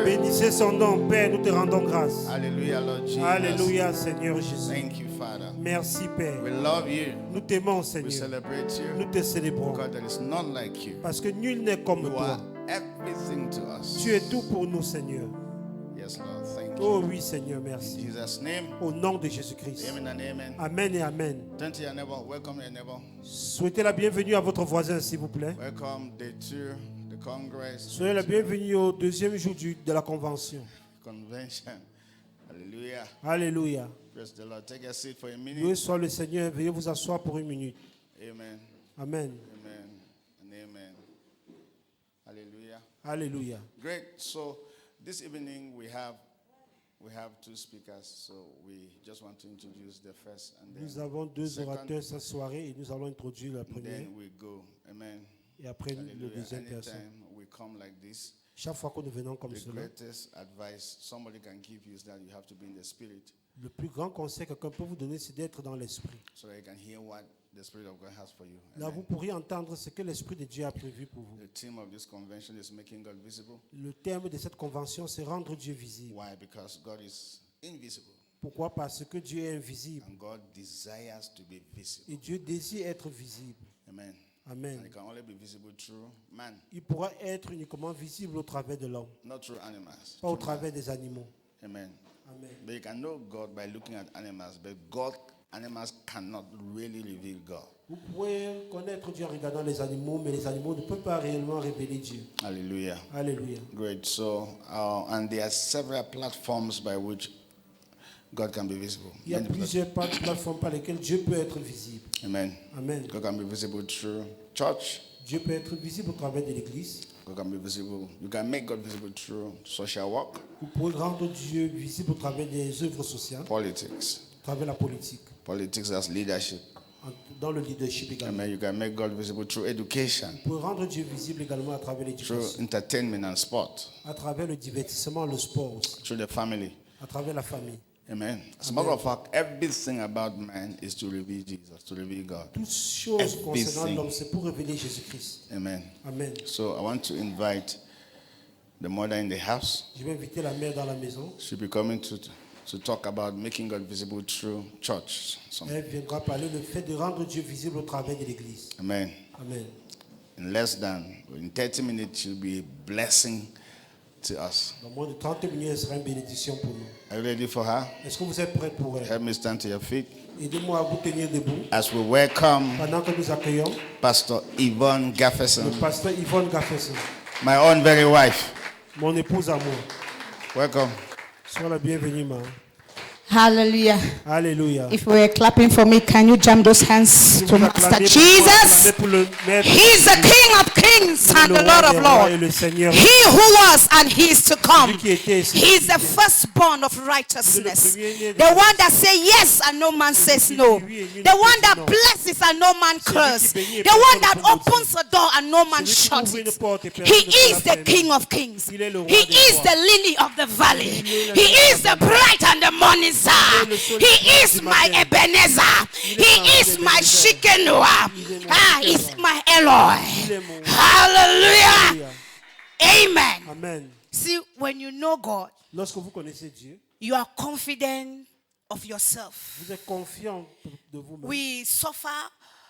Bénissez son nom, Père, nous te rendons grâce. Hallelujah, Lord Jesus. Alléluia, Seigneur Jésus. Thank you, Father. Merci, Père. We love you. Nous t'aimons, We Seigneur. celebrate you. Nous te célébrons. Because there is none like you. Parce que nul n'est comme You toi. are everything to us. Tu es tout pour nous, Seigneur. Yes, Lord. Thank you. Oh oui, Seigneur, In merci. Jesus' name. Au nom de Jésus-Christ. Amen and amen. Amen et amen. Turn to your neighbor. Welcome your neighbor. Souhaitez la bienvenue à votre voisin, s'il vous plaît. Welcome day 2, the Congress. Soyez la bienvenue au deuxième jour de la convention. Convention. Hallelujah. Alléluia. Praise the Lord. Take a seat for a Loué minute. soit le Seigneur. Veuillez vous asseoir pour une minute. Amen. Amen. Amen. And amen. Hallelujah. Alléluia. Great. So this evening we have two speakers. So we just want to introduce the first and then Nous avons deux second, orateurs cette soirée et nous allons introduire la and première then we go. Amen. et après le Hallelujah. deuxième personne. Anytime we come like this, Chaque fois que nous venons comme the cela, greatest advice somebody can give you is that you have to be in the spirit le plus grand conseil que quelqu'un peut vous donner, c'est d'être dans l'esprit. so that you can hear what the Spirit of God has for you. Là, Amen. vous pourriez entendre ce que l'esprit de Dieu a prévu pour vous. The theme of this convention is making God visible. Le terme de cette convention, c'est rendre Dieu visible. Why? Because God is invisible Pourquoi? Parce que Dieu est invisible and God desires to be visible. et Dieu désire être visible. Amen. Amen. And it can only be visible through man, Il pourra être uniquement visible au travers de l'homme, not through animals. pas au Through travers des animaux. man. Amen. Amen. But you can know God by looking at animals, but animals cannot really reveal God. Vous pouvez connaître Dieu en regardant les animaux, mais les animaux ne peuvent pas réellement révéler Dieu. Hallelujah. Alléluia. Great. So, and there are several platforms by which God can be visible. Il y a Many plusieurs plateformes par lesquelles Dieu peut être visible. Amen. Amen. God can be visible through church. Dieu peut être visible au travers de l'église. God can be visible. You can make God visible through social work, Vous pouvez rendre Dieu visible au travers des œuvres sociales, politics. au travers de la politique, Politics as leadership. dans le leadership également. Amen. You can make God visible through education, Vous pouvez rendre Dieu visible également à travers through l'éducation, entertainment and sport, à travers le divertissement, le sport aussi, through the family. à travers la famille. Amen. As a matter of fact, everything about man is to reveal Jesus, to reveal God. Toutes choses concernant Everything. l'homme, c'est pour révéler Jésus-Christ. Amen. Amen. So I want to invite the mother in the house. Je vais inviter la mère dans la maison. She'll be coming to talk about making God visible through church. Elle viendra parler le fait de rendre Dieu visible au travers de l'église. Amen. Amen. In 30 minutes, she'll be a blessing to us. Dans moins de 30 minutes, elle sera une bénédiction pour nous. Are you ready for her? Est-ce que vous êtes prêts pour elle? Help me stand to your feet Aidez-moi à vous tenir debout as we welcome pendant que nous accueillons Pastor Yvonne le Gafferson, pasteur Yvonne Gaffesson, my own very wife. mon épouse à moi. Welcome. Sois la bienvenue, ma. Hallelujah. Alléluia. If we were clapping for me, can you jam those hands Si to vous Master acclamez Jesus? pour le Maître, He's the King of Kings and le the roi Lord of des rois et Lords. le Seigneur, He who was and he is to come. lui qui était ici. He's the firstborn of righteousness. The one that says yes and no man says no. The one that blesses and no man curses. The one that opens a door and no man shuts it. He is the King of Kings. He is the lily of the valley. He is the bright and the morning star. He is my Ebenezer. He is my Shikenoa. He's my Eloi. Hallelujah. Amen. Amen. See, when you know God, Lorsque vous connaissez Dieu, you are confident of yourself. vous êtes confiant de vous-même. We suffer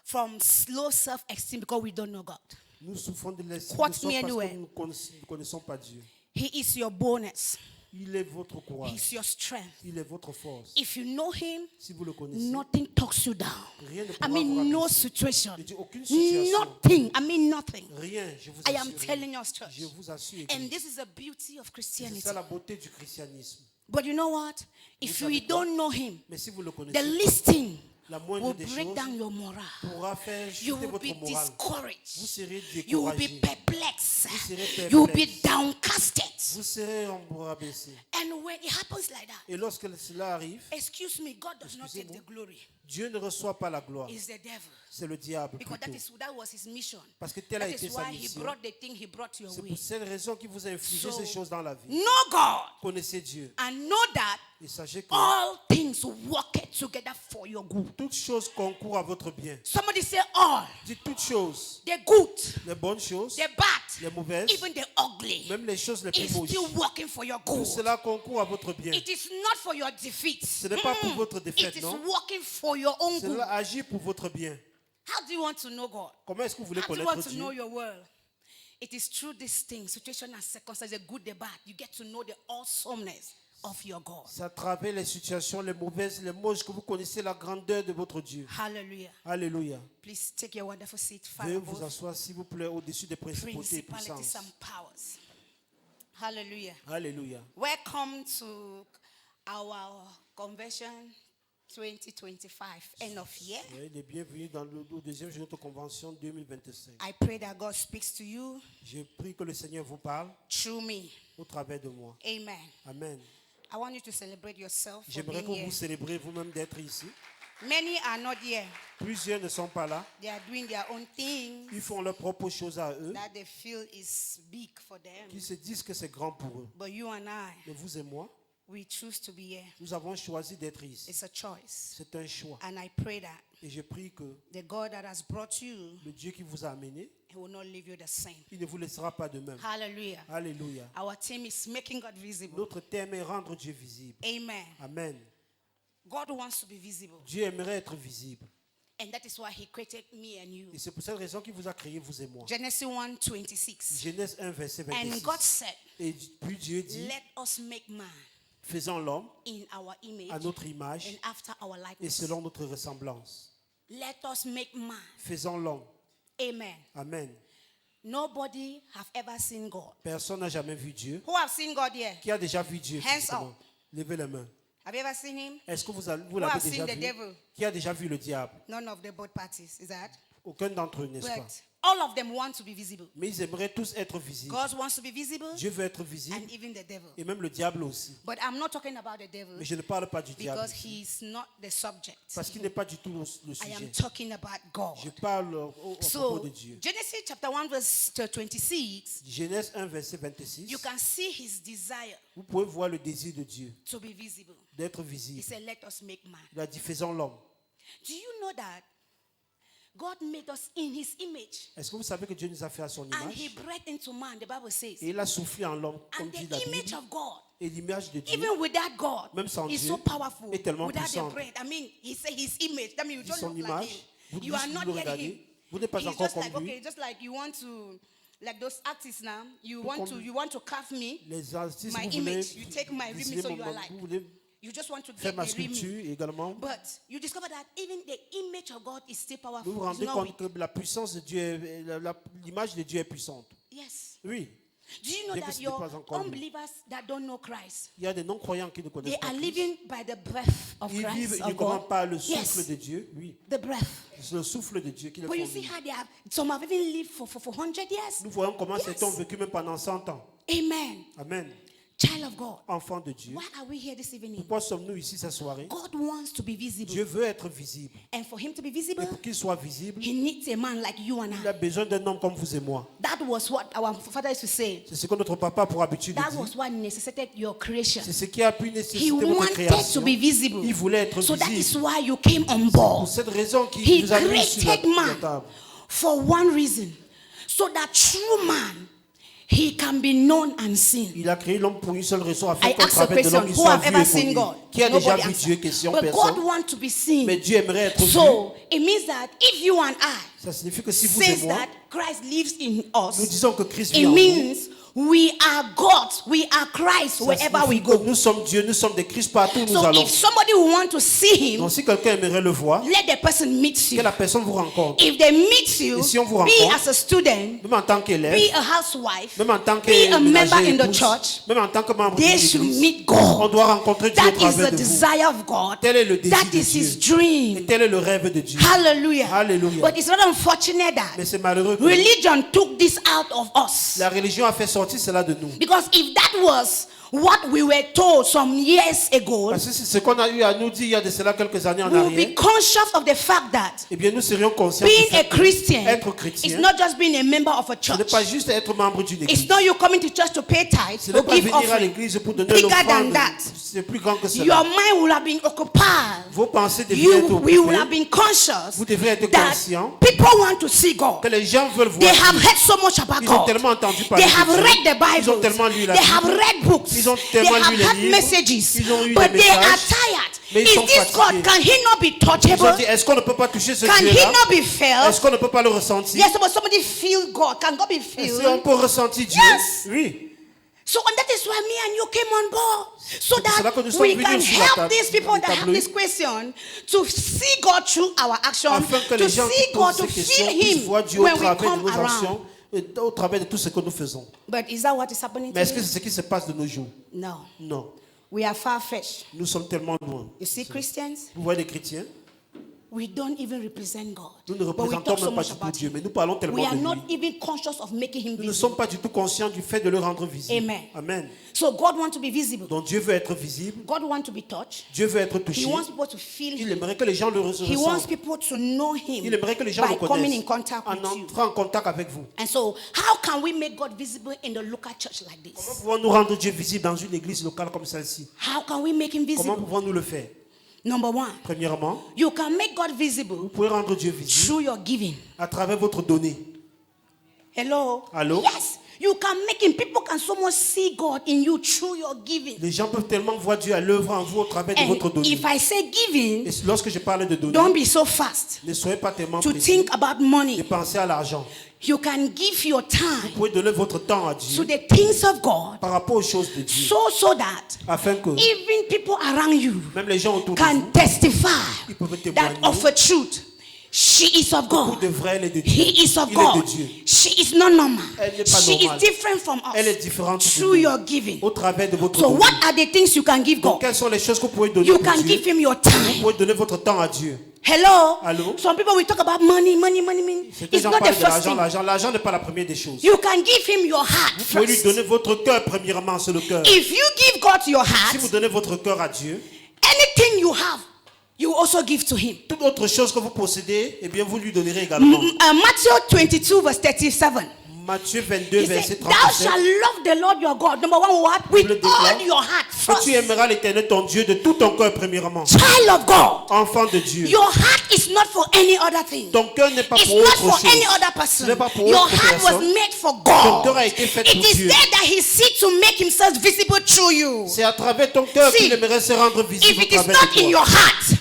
from low self-esteem because we don't know God. Nous souffrons de l'estime Quote de soi me parce anywhere. que nous ne connaissons pas Dieu. He is your bonus. Il est votre courage. He's your strength. Il est votre force. If you know him, Si vous le connaissez, nothing talks you down. rien ne I pourra mean, vous no rabaisser. situation. Je dis aucune situation. Nothing. I mean, nothing. Rien, je vous I am assure. telling you, church. Je vous assure. And Église. this is the beauty of C'est Christianity. ça la beauté du christianisme. But you know what? If savez you quoi? don't know him, Mais si vous le the connaissez, least thing la moindre will des break choses down your morale. pourra faire You chuter will votre be morale. Vous discouraged. serez You will be découragé. perplexed. Vous serez You will be perplexe. downcasted. Vous serez en bras baissé. And when it happens like that, Et lorsque cela arrive, excuse me, God does not take Excusez-moi. the glory. Dieu ne reçoit pas la gloire. It's the devil. C'est le diable. Because plutôt. that was his mission. Parce que telle a That été is sa why he mission. brought the thing he brought your C'est way. pour cette raison qu'il vous a infligé So, ces choses dans la vie. Know God Connaissez Dieu. and know that Et sachez que all things work together for your good. toutes choses concourent à votre bien. Somebody say all. Dites toutes choses. The good, Les bonnes choses, the bad, les mauvaises, even the ugly. même les choses les plus It's moches. still working for your Tout good. cela concourt à votre bien. It is not for your defeat. Ce n'est pas pour votre It défaite, is non? working for your own good. Cela agit pour votre bien. How do you want to know God? Comment est-ce que vous voulez How do you connaître want to know Dieu? your world? It is through these things, situation and circumstances, the good, the bad. You get to know the awesomeness of your God. C'est à travers les situations, les mauvaises, les moches, que vous connaissez la grandeur de votre Dieu. Hallelujah. Alléluia. Please take your wonderful seat far Veuillez vous above asseoir, s'il vous plaît, au-dessus des principautés et principalities puissances. and powers. Hallelujah. Alléluia. Welcome to our convention 2025, end of year. Soyez les bienvenus dans le deuxième jour de notre convention 2025. I pray that God speaks to you Je prie que le Seigneur vous parle through me. au travers de moi. Amen. Amen. I want you to celebrate yourself for J'aimerais being que here. vous célébrez vous-même d'être ici. Many are not here. Plusieurs ne sont pas là. They are doing their own thing Ils font leurs propres choses à eux, that they feel is big for them. qui se disent que c'est grand pour eux. But you and I, Mais vous et moi, we choose to be here. nous avons choisi d'être ici. It's a choice. C'est un choix. And I pray that Et je prie que the God that has brought you, le Dieu qui vous a amené, He will not leave you the same. il ne vous laissera pas de même. Hallelujah. Alléluia. Our team is making God visible. Notre thème est rendre Dieu visible. Amen. Amen. God wants to be visible. Dieu aimerait être visible. And that is why He created me and you. Et c'est pour cette raison qu'il vous a créé, vous et moi. Genesis 1:26. Genèse 1, verset And 26. God said, Et puis Dieu dit, let us make man faisons l'homme in our image à notre image and after our et likeness. selon notre ressemblance. Let us make man. Faisons l'homme. Amen. Amen. Nobody have ever seen God. Personne n'a jamais vu Dieu. Who have seen God here? Qui a déjà vu Dieu? Hands justement? up. Levez les mains. Have you ever seen him? Est-ce que vous Who l'avez have déjà seen the vu? devil? Qui a déjà vu le diable? None of the both parties. Is that? Aucun d'entre eux, n'est-ce pas? But all of them want to be visible. Mais ils aimeraient tous être visibles. God wants to be visible Dieu veut être visible and even the devil. et même le diable aussi. But I'm not talking about the devil Mais je ne parle pas du diable because ici, he's not the subject. parce qu'il n'est pas du tout le I am sujet. talking about God. Je parle au propos So, de Dieu. Genesis chapter 1 verse 26, Genèse 1, verset 26. you can see his desire Vous pouvez voir le désir de Dieu to be visible. d'être He visible. said, let us make man. Il a dit faisons l'homme. Do you know that God made us in his image? Est-ce que vous savez que Dieu nous a fait à son And he image? breathed into man, the Bible says. Et il a soufflé en l'homme, comme And dit la the image Bible. of God, Et l'image de Dieu, even without God, Même sans is Dieu, so powerful. est tellement Without the puissante. breath, I mean, he said his image. That means you don't son look like image, him. vous You are vous not le yet regardez, him. vous n'êtes pas He's encore just like, comme lui. okay, just like you want to, like those artists now, you Tout want comme you want to carve me, Les artistes, my vous voulez image. You take my dessiner image, so mon- you are like, vous voulez you just want to faire get ma the real me. sculpture également. But you discover that even the image of God is still Vous powerful. vous It's rendez not compte weak. que la puissance de Dieu, l'image de Dieu est puissante. Yes. Oui. Do you know Bien que that ce n'est your pas encore lui. unbelievers that don't know Christ, Il y a des non-croyants qui ne they connaissent pas are Christ. living by the breath of Ils Christ, vivent of uniquement God. par le souffle Yes, de Dieu. Oui. the breath. C'est le souffle de Dieu qui les But you see conduit. how they have, some have even lived for 100 years. Nous voyons comment Yes. certains ont vécu même pendant 100 ans. Amen. Amen. Child of God. Enfants de Dieu. Why are we here this evening? Pourquoi sommes-nous ici cette soirée? God wants to be visible. Dieu veut être visible. And for him to be Et visible, pour qu'il soit visible, he needs a man like you and il a I. besoin d'un homme comme vous et moi. That was what our father used to say. C'est ce que notre papa a pour habitude de That dire. was what necessitated your creation. C'est ce qui a pu He nécessiter votre wanted to création. be visible. Il voulait être So that is visible. why you came on Pour board. cette raison qu'il He nous a mis sur created la man table. for one reason. So that through man, he can be known and seen. Il a créé l'homme pour une seule raison, afin I qu'au asked a travers de l'homme, question, il who soit have vu ever et seen connu. God? Qui a déjà Nobody vu Dieu? answered. Question But personne. God wants to be seen. Mais Dieu aimerait être vu. So it means that if you and I Ça signifie que si vous et says moi, that Christ lives in nous us, disons que Christ it vit en nous, means we are God, we are Christ Ça wherever we signifie que go. nous sommes Dieu, nous sommes des Christ partout où nous So allons. if somebody will want to see him, Donc si quelqu'un aimerait le voir, let the person meet que you. la personne vous rencontre, If they meet you, Et si on vous be rencontre, as a student, même en tant qu'élève, be a housewife, même en tant que be a member in the épouse, church, même en tant que membre de they should l'église, meet on God. doit rencontrer Dieu au That is travers the de vous. desire of God. Tel est le désir That de is his Dieu. Et dream. tel est le rêve de Dieu. Hallelujah. Hallelujah. But it's not unfortunate Mais that c'est malheureux que religion took this out of us. la religion a fait sortir cela de nous. Because if that was what we were told some years ago, Parce que c'est ce qu'on a eu à nous dire il y a de cela quelques années en we will arrière. be conscious of the fact that Eh bien, nous serions conscients du being a fait que Christian être is chrétien, not just being a member of a ce n'est church. pas juste être membre d'une It's église. not you coming to church to pay tithes Ce n'est or pas give venir à offering. l'église pour donner Bigger than l'offrande. that. C'est plus grand que Your cela. mind will have been occupied. Vos pensées devraient être We will have occupées. been conscious Vous devrez être that conscient people want to see God. que les gens veulent They voir have Dieu. heard so much about Ils ont God. tellement entendu They parler have de Dieu. read the Ils ont Bible. tellement lu la They have Bible. read books. Ils ont They tellement have lu les had livres. messages. Ils ont eu But des they are messages. tired. Mais ils Is sont this God? fatigués. Can he not be Ils ont touchable? dit, est-ce qu'on ne peut pas toucher ce Can he Dieu-là? not be felt? Est-ce qu'on ne peut pas le ressentir? Yes, but somebody feel God. Can God be Si on felt? peut ressentir Dieu, Yes. oui. So and that is why me and you came on board. So C'est pour cela that que nous sommes we venus can sur la help table- these people that have tableau. this question to see God through our action, Afin que to les gens see qui God, posent to ces questions feel puissent Him voir Dieu au when we travers de come nos around. actions et au travers de tout ce que nous faisons. But is that what is happening Mais est-ce que today? c'est ce qui se passe de nos jours? No. Non. We are far-fetched. Nous sommes tellement loin. You see, Christians, Vous voyez les chrétiens? we don't even represent God. Nous ne But we représentons talk so même pas much du tout about Dieu, Him. mais nous parlons We tellement are de not lui. even conscious of making Him Nous ne visible. sommes pas du tout conscients du fait de le rendre visible. Amen. Amen. So God wants to be visible. Donc Dieu veut être visible. God wants to be touched. Dieu veut être He touché. wants people to feel Il Him. aimerait que les gens le He wants ressentent. people to know Him Il aimerait que les gens by le coming in connaissent contact en with you. entrant en contact avec vous. And so, how can we make God visible in the local church like Comment this? pouvons-nous rendre Dieu visible dans une église locale comme celle-ci? How can we make Him Comment visible? pouvons-nous le faire? Number one, Premièrement, you can make God vous visible pouvez rendre Dieu visible through your giving. à travers votre donnée. Hello? Allô? Yes. You can make Him. People can so much see God in you through your giving. Les gens peuvent tellement voir Dieu à l'œuvre en vous au travers de votre And donnée. if I say giving, Et lorsque je parle de don't données, be so fast ne soyez pas tellement to précis think about de money. penser à l'argent. You can give your Vous time pouvez donner votre temps à to Dieu the things of God par rapport aux choses de Dieu, so that afin que even people around you même les gens autour de can vous, testify ils peuvent that témoigner. of a truth, she is of Beaucoup God. de vrai, elle est de Dieu. He is of Il est de God. Dieu. She is not normal. Elle n'est pas She is normale. different from Elle est us différente de through nous. your giving. Au travers de votre So donnée. what are the things you can give Donc, God? quelles sont les choses que vous pouvez donner You pour can Dieu? give Him your Vous time. pouvez donner votre temps à Dieu. Hello? Allô? Some people will talk about money. Certains It's gens not the parlent de first l'argent. thing. L'argent n'est pas la première des choses. You can give Him your heart Vous pouvez lui first. donner votre cœur premièrement, c'est le cœur. If you give God your Si heart, vous donnez votre cœur à Dieu, anything you have, you also give to Him. toute autre chose que vous possédez, eh bien vous lui donnerez également. Matthew 22 verse 37. Matthieu 22, He verset said, Thou 37. shalt love the Lord your God. Number one, what? With Bible all déclare your heart Que first. tu aimeras l'Éternel ton Dieu de tout ton cœur premièrement. Child of God. Enfant de Dieu. Your heart is not for any other thing. Ton cœur n'est pas It's pour not autre for chose. any other Ce person. n'est pas pour Your autre heart was personne. made for Ton cœur God. a été fait It pour is Dieu. there that He seeks to make Himself visible through you. C'est à travers ton cœur See, qu'il aimerait se rendre If visible au it is travers not de in your toi. heart,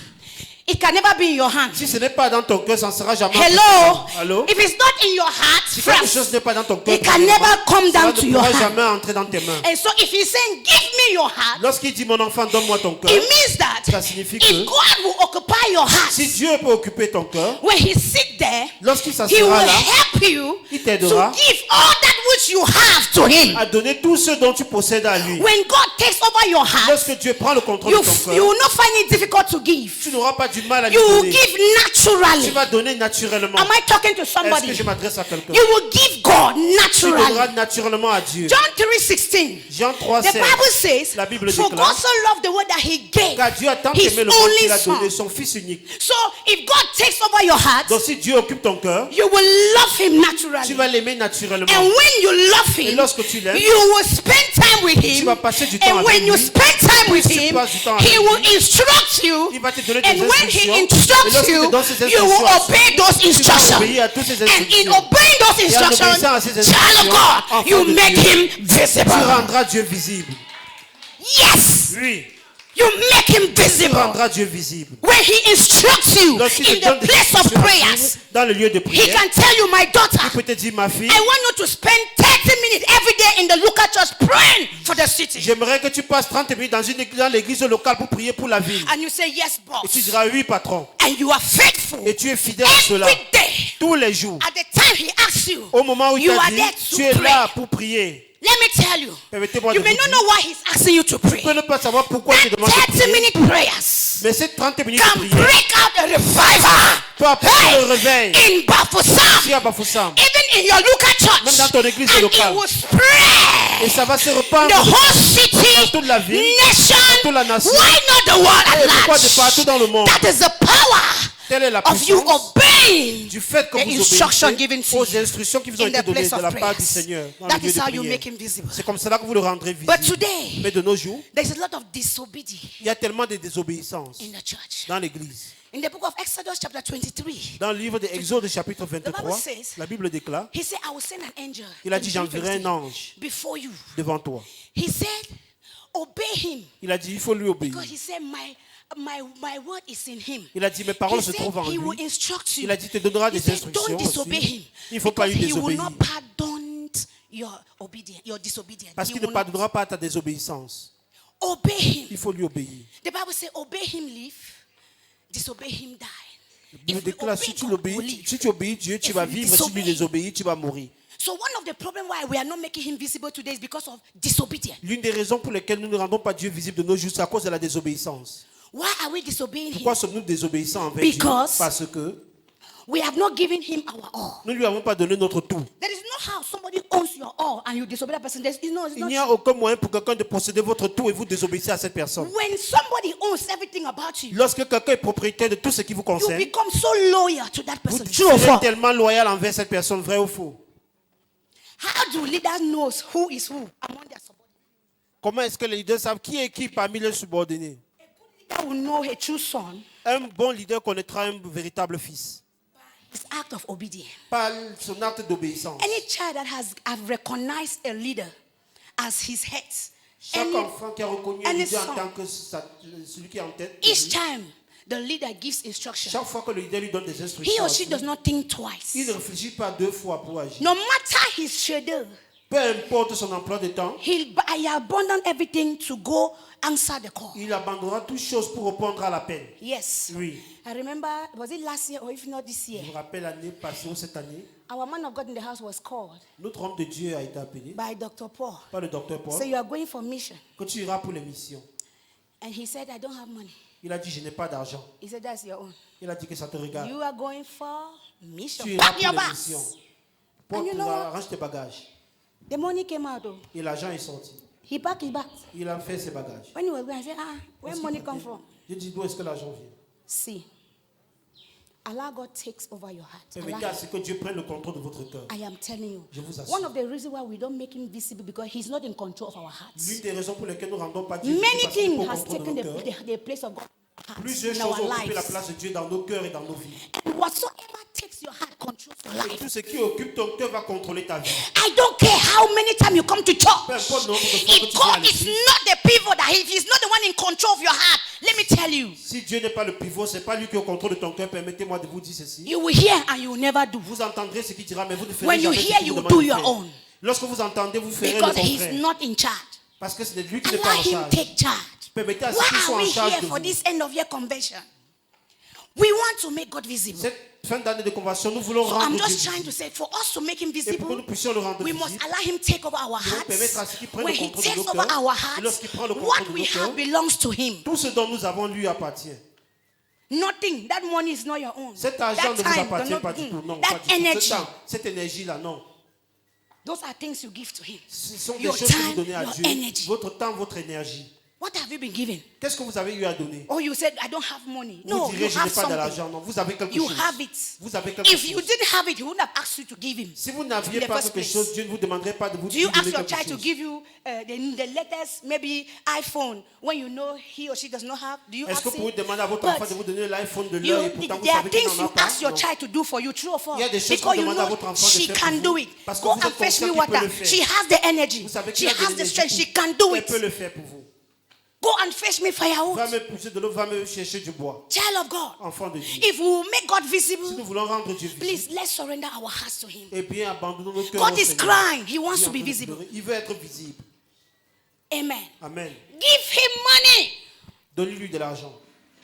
it can never be in your hand. Si ce n'est pas dans ton cœur, ça ne sera jamais. Hello? Allô? If it's not in your heart Si quelque first, chose n'est pas dans ton cœur, it can never come ça down to ne your pourra hand. jamais entrer dans tes mains. And so if He's saying, give me your heart, Lorsqu'il dit mon enfant, donne-moi ton cœur, it means that ça signifie que if God will occupy your heart, si Dieu peut occuper ton cœur, when He sits there, lorsqu'il He s'assera will là, help you il to t'aidera give all that which you have to Him. à donner tout ce dont tu possèdes à lui. When God takes over your heart, Lorsque Dieu prend le contrôle you de ton you cœur, will not find it difficult to give. tu n'auras pas du mal à lui You will donner. give Tu naturally. vas donner naturellement. Am I talking to Est-ce somebody? que je m'adresse à quelqu'un? You will give God Tu naturally. donneras naturellement à Dieu. John 3:16. Jean 3, The 16. Bible says, La Bible for déclare, God so loved the world that He gave car Dieu a tant His aimé le monde only qu'il a donné son. son Fils unique. So if God takes over your heart, Donc si Dieu occupe ton cœur, you will love Him tu naturally. vas l'aimer naturellement. And when you love Et Him, lorsque tu l'aimes, you will spend time with Him. vas passer du temps And avec when you lui. spend time with tu Him, passes du temps He avec will instruct you. Il va te donner des And when He instructions. Et instructs lorsqu'il te you, donne ses you will instructions, obey those tu vas instructions. obéir à toutes ces And in instructions. obeying those Et en instructions, obéissant à ces child of instructions, God, enfant you de make Dieu, Him Tu visible. rendras Dieu visible. Yes. Oui. You make him Tu visible. rendras Dieu visible. When he instructs you Lorsqu'il te in donne the des place of instructions à prayers, suivre dans le lieu de he prière, can tell you, my daughter, il peut te dire, ma fille, I want you to spend 30 minutes every day in the local church praying for the city. j'aimerais que tu passes 30 minutes dans l'église locale pour prier pour la ville. And you say, yes, Et tu boss. diras, oui, patron. And you are faithful. Et tu es fidèle à cela. Every day, Tous les jours. at the time he asks you, Au moment où il you t'a are dit, there tu es to là pray. pour prier. Let me tell you, Permettez-moi you de may vous not dire, know why he's asking you to tu pray. peux ne pas savoir pourquoi il te That demande de 30 prier. minute prayers Mais ces 30 minutes can de prière break out a revival. peut apporter le réveil. In Bafoussam, Ici à Bafoussam. even in your local church, Même dans ton église and locale. it will spread Et ça va se the répandre whole city, toute la ville, nation, toute la nation. why not the world Et pourquoi at de partout large? dans le monde. That is the power Telle est la of you puissance obeying du fait que the vous instruction obéissez given to aux you instructions qui vous ont in été the données place de of la part du prayers. Seigneur dans That le lieu is de how you make prière. him visible. C'est comme cela que vous le rendrez But visible. today, Mais de nos jours, there's a lot of disobedience il y a tellement de désobéissance in the church. dans l'église. In the book of Exodus, chapter 23, Dans le livre d'Exode, chapitre Bible 23, says- la Bible déclare, he said, I will send an angel il a in dit, j'enverrai un 3:15 ange before you. devant toi. He said, obey him. Il a dit, il faut lui obéir. Because he said, my word is in him. Il a dit, mes He paroles se said trouvent en he will lui. instruct you. Il a dit, te donnera He des said, instructions. don't disobey aussi. him. Il ne faut pas lui Because he will désobéir. not pardon your disobedience. Parce He qu'il ne will not. pardonnera pas ta désobéissance. Obey him. Il faut lui obéir. The Bible says, obey him, live. Disobey him, die. Il If we déclare, obey si tu God, l'obéis, we live. si tu obéis Dieu, tu If vas we vivre. Si tu lui disobey- désobéis, tu vas mourir. So one of the problems why we are not making him visible today is because of disobedience. L'une des raisons pour lesquelles nous ne rendons pas Dieu visible de nos jours, c'est à cause de la désobéissance. Why are we disobeying him? Pourquoi sommes-nous désobéissants envers Dieu? Because- Parce que We have not given him our all. nous ne lui avons pas donné notre tout. There is no how somebody owns your all and you disobey that person. It's Il not n'y a aucun moyen pour quelqu'un de posséder votre tout et vous désobéissez à cette personne. When somebody owns everything about you, Lorsque quelqu'un est propriétaire de tout ce qui vous you concerne, become so loyal to that vous person. True or serez false? tellement loyal envers cette personne, vrai ou faux? How do leaders know who is who among their subordinates? Comment est-ce que les leaders savent qui est qui parmi leurs subordonnés? A good leader will know a true son, Un bon leader connaîtra un véritable fils his act of obedience. par son acte d'obéissance. Any child that have recognized a leader as his head, Chaque any- enfant qui a reconnu un any leader en son- tant que celui qui est en tête, de each lui, time the leader gives instruction, chaque fois que le leader lui donne des he instructions, or she does not think twice. il ne réfléchit pas deux fois pour agir. No matter his schedule, Peu importe son emploi de temps, he abandon everything to go answer the call. il abandonnera toute chose pour répondre à l'appel. Yes. Oui. I remember, was it last year or if not this year? Je me rappelle l'année passée ou cette année, Our man of God in the house was called notre homme de Dieu a été appelé by Dr. Paul. par le docteur Paul So you are going for mission. que tu iras pour les missions. And he said, I don't have money. Il a dit, je n'ai pas d'argent. He said, that's your own. Il a dit que ça te regarde. You are going for mission. Tu iras Pack pour your les bags. missions. And you Paul, know what? arrange tes bagages. The money came out though. Et l'argent est sorti. He packed his bags. Il a fait ses bagages. When he was going, I said, where Est-ce money qu'il come partait? from? J'ai dit, d'où est-ce que l'argent vient? See, Allah God takes over your heart. Permettez à ce que Dieu prenne le contrôle de votre cœur. I am telling you. Je vous assure. One of the reasons why we don't make him visible because he's not in control of our hearts. L'une des raisons pour lesquelles nous ne rendons pas Dieu Many visible, parce qu'il n'est things pas au has contrôle taken de nos cœurs. the place of God Plusieurs in choses our ont occupé la lives. place de Dieu dans nos cœurs et dans nos vies. And whatsoever takes your heart controls your Et life. tout ce qui occupe ton cœur va contrôler ta vie. I don't care how many times you come to Peu church. importe le nombre de fois que If tu viens à God is l'église. not the pivot, that if he's not the one in control of your heart, let me tell you, Si Dieu n'est pas le pivot, c'est pas lui qui est au contrôle de ton cœur. Permettez-moi de vous dire ceci. you will hear and you will never do. Vous entendrez ce qu'il dira, mais vous ne ferez When you jamais hear, ce qu'il you vous will demande do de your faire. own. Lorsque vous entendez, vous ferez le Because he's contraire. not in charge. Parce que c'est lui qui n'est pas Allow en him charge. take charge. Permettez à ceux Why qui sont are en we charge here de for vous. this end of year convention? We want to make God visible. Cette fin d'année de convention, nous voulons So rendre I'm Dieu just trying visible. to say, for us to make him Et pour que visible, nous puissions le rendre we must visible, allow him take over our nous devons permettre à hearts. ce qu'il prenne When le he contrôle de takes nos over cœurs. our Et hearts, lorsqu'il prend le what contrôle de we nos have cœurs, belongs to him. tout ce dont nous avons lui appartient. Nothing. That money is not your own. Cet argent That ne vous time, appartient pas du mm, tout. Non, pas that du tout. energy, Ce temps, cette énergie-là, non. those are things you give to him. Ce sont des Your choses que vous time, donnez à your Dieu. energy. Votre temps, votre énergie. What have you been given? Qu'est-ce que vous avez eu à donner? Oh, you said, I don't have money. Vous No, direz, you je n'ai have pas de something. l'argent. Non, vous avez quelque You chose. have it. Vous avez quelque If you chose. didn't have it, he wouldn't have asked you to give him. Si vous in n'aviez the pas first quelque place. chose, Dieu ne vous demanderait pas de vous Do you donner ask your quelque child to chose. give you the latest, maybe iPhone, when you know he or she does not have? Do you Est-ce ask que vous pouvez him? demander à votre But enfant de vous donner l'iPhone de You, l'heure et pourtant vous there are savez qu'il things n'en a you pas? ask your Non. child to do for you, true or false? Il y a des choses Because qu'on you demande à know votre enfant de she faire can pour do vous. it. Parce que Go vous and êtes fetch me conscient qu'il peut water. le faire. She has the energy. Vous savez She qu'il a de has the l'énergie strength. pour- She can do Elle peut le it. faire pour vous. Go and fetch me Va firewood. me pousser de l'eau, va me chercher du bois. Child of God, Enfant de Dieu. if we will make God Si visible, nous voulons rendre Dieu please visible, let's surrender our hearts to Him. eh bien, abandonnons nos cœurs God au is Seigneur. crying. He wants Il est to en be train de visible. pleurer. Il veut être visible. Amen. Amen. Give Him money. Donnez-lui de l'argent.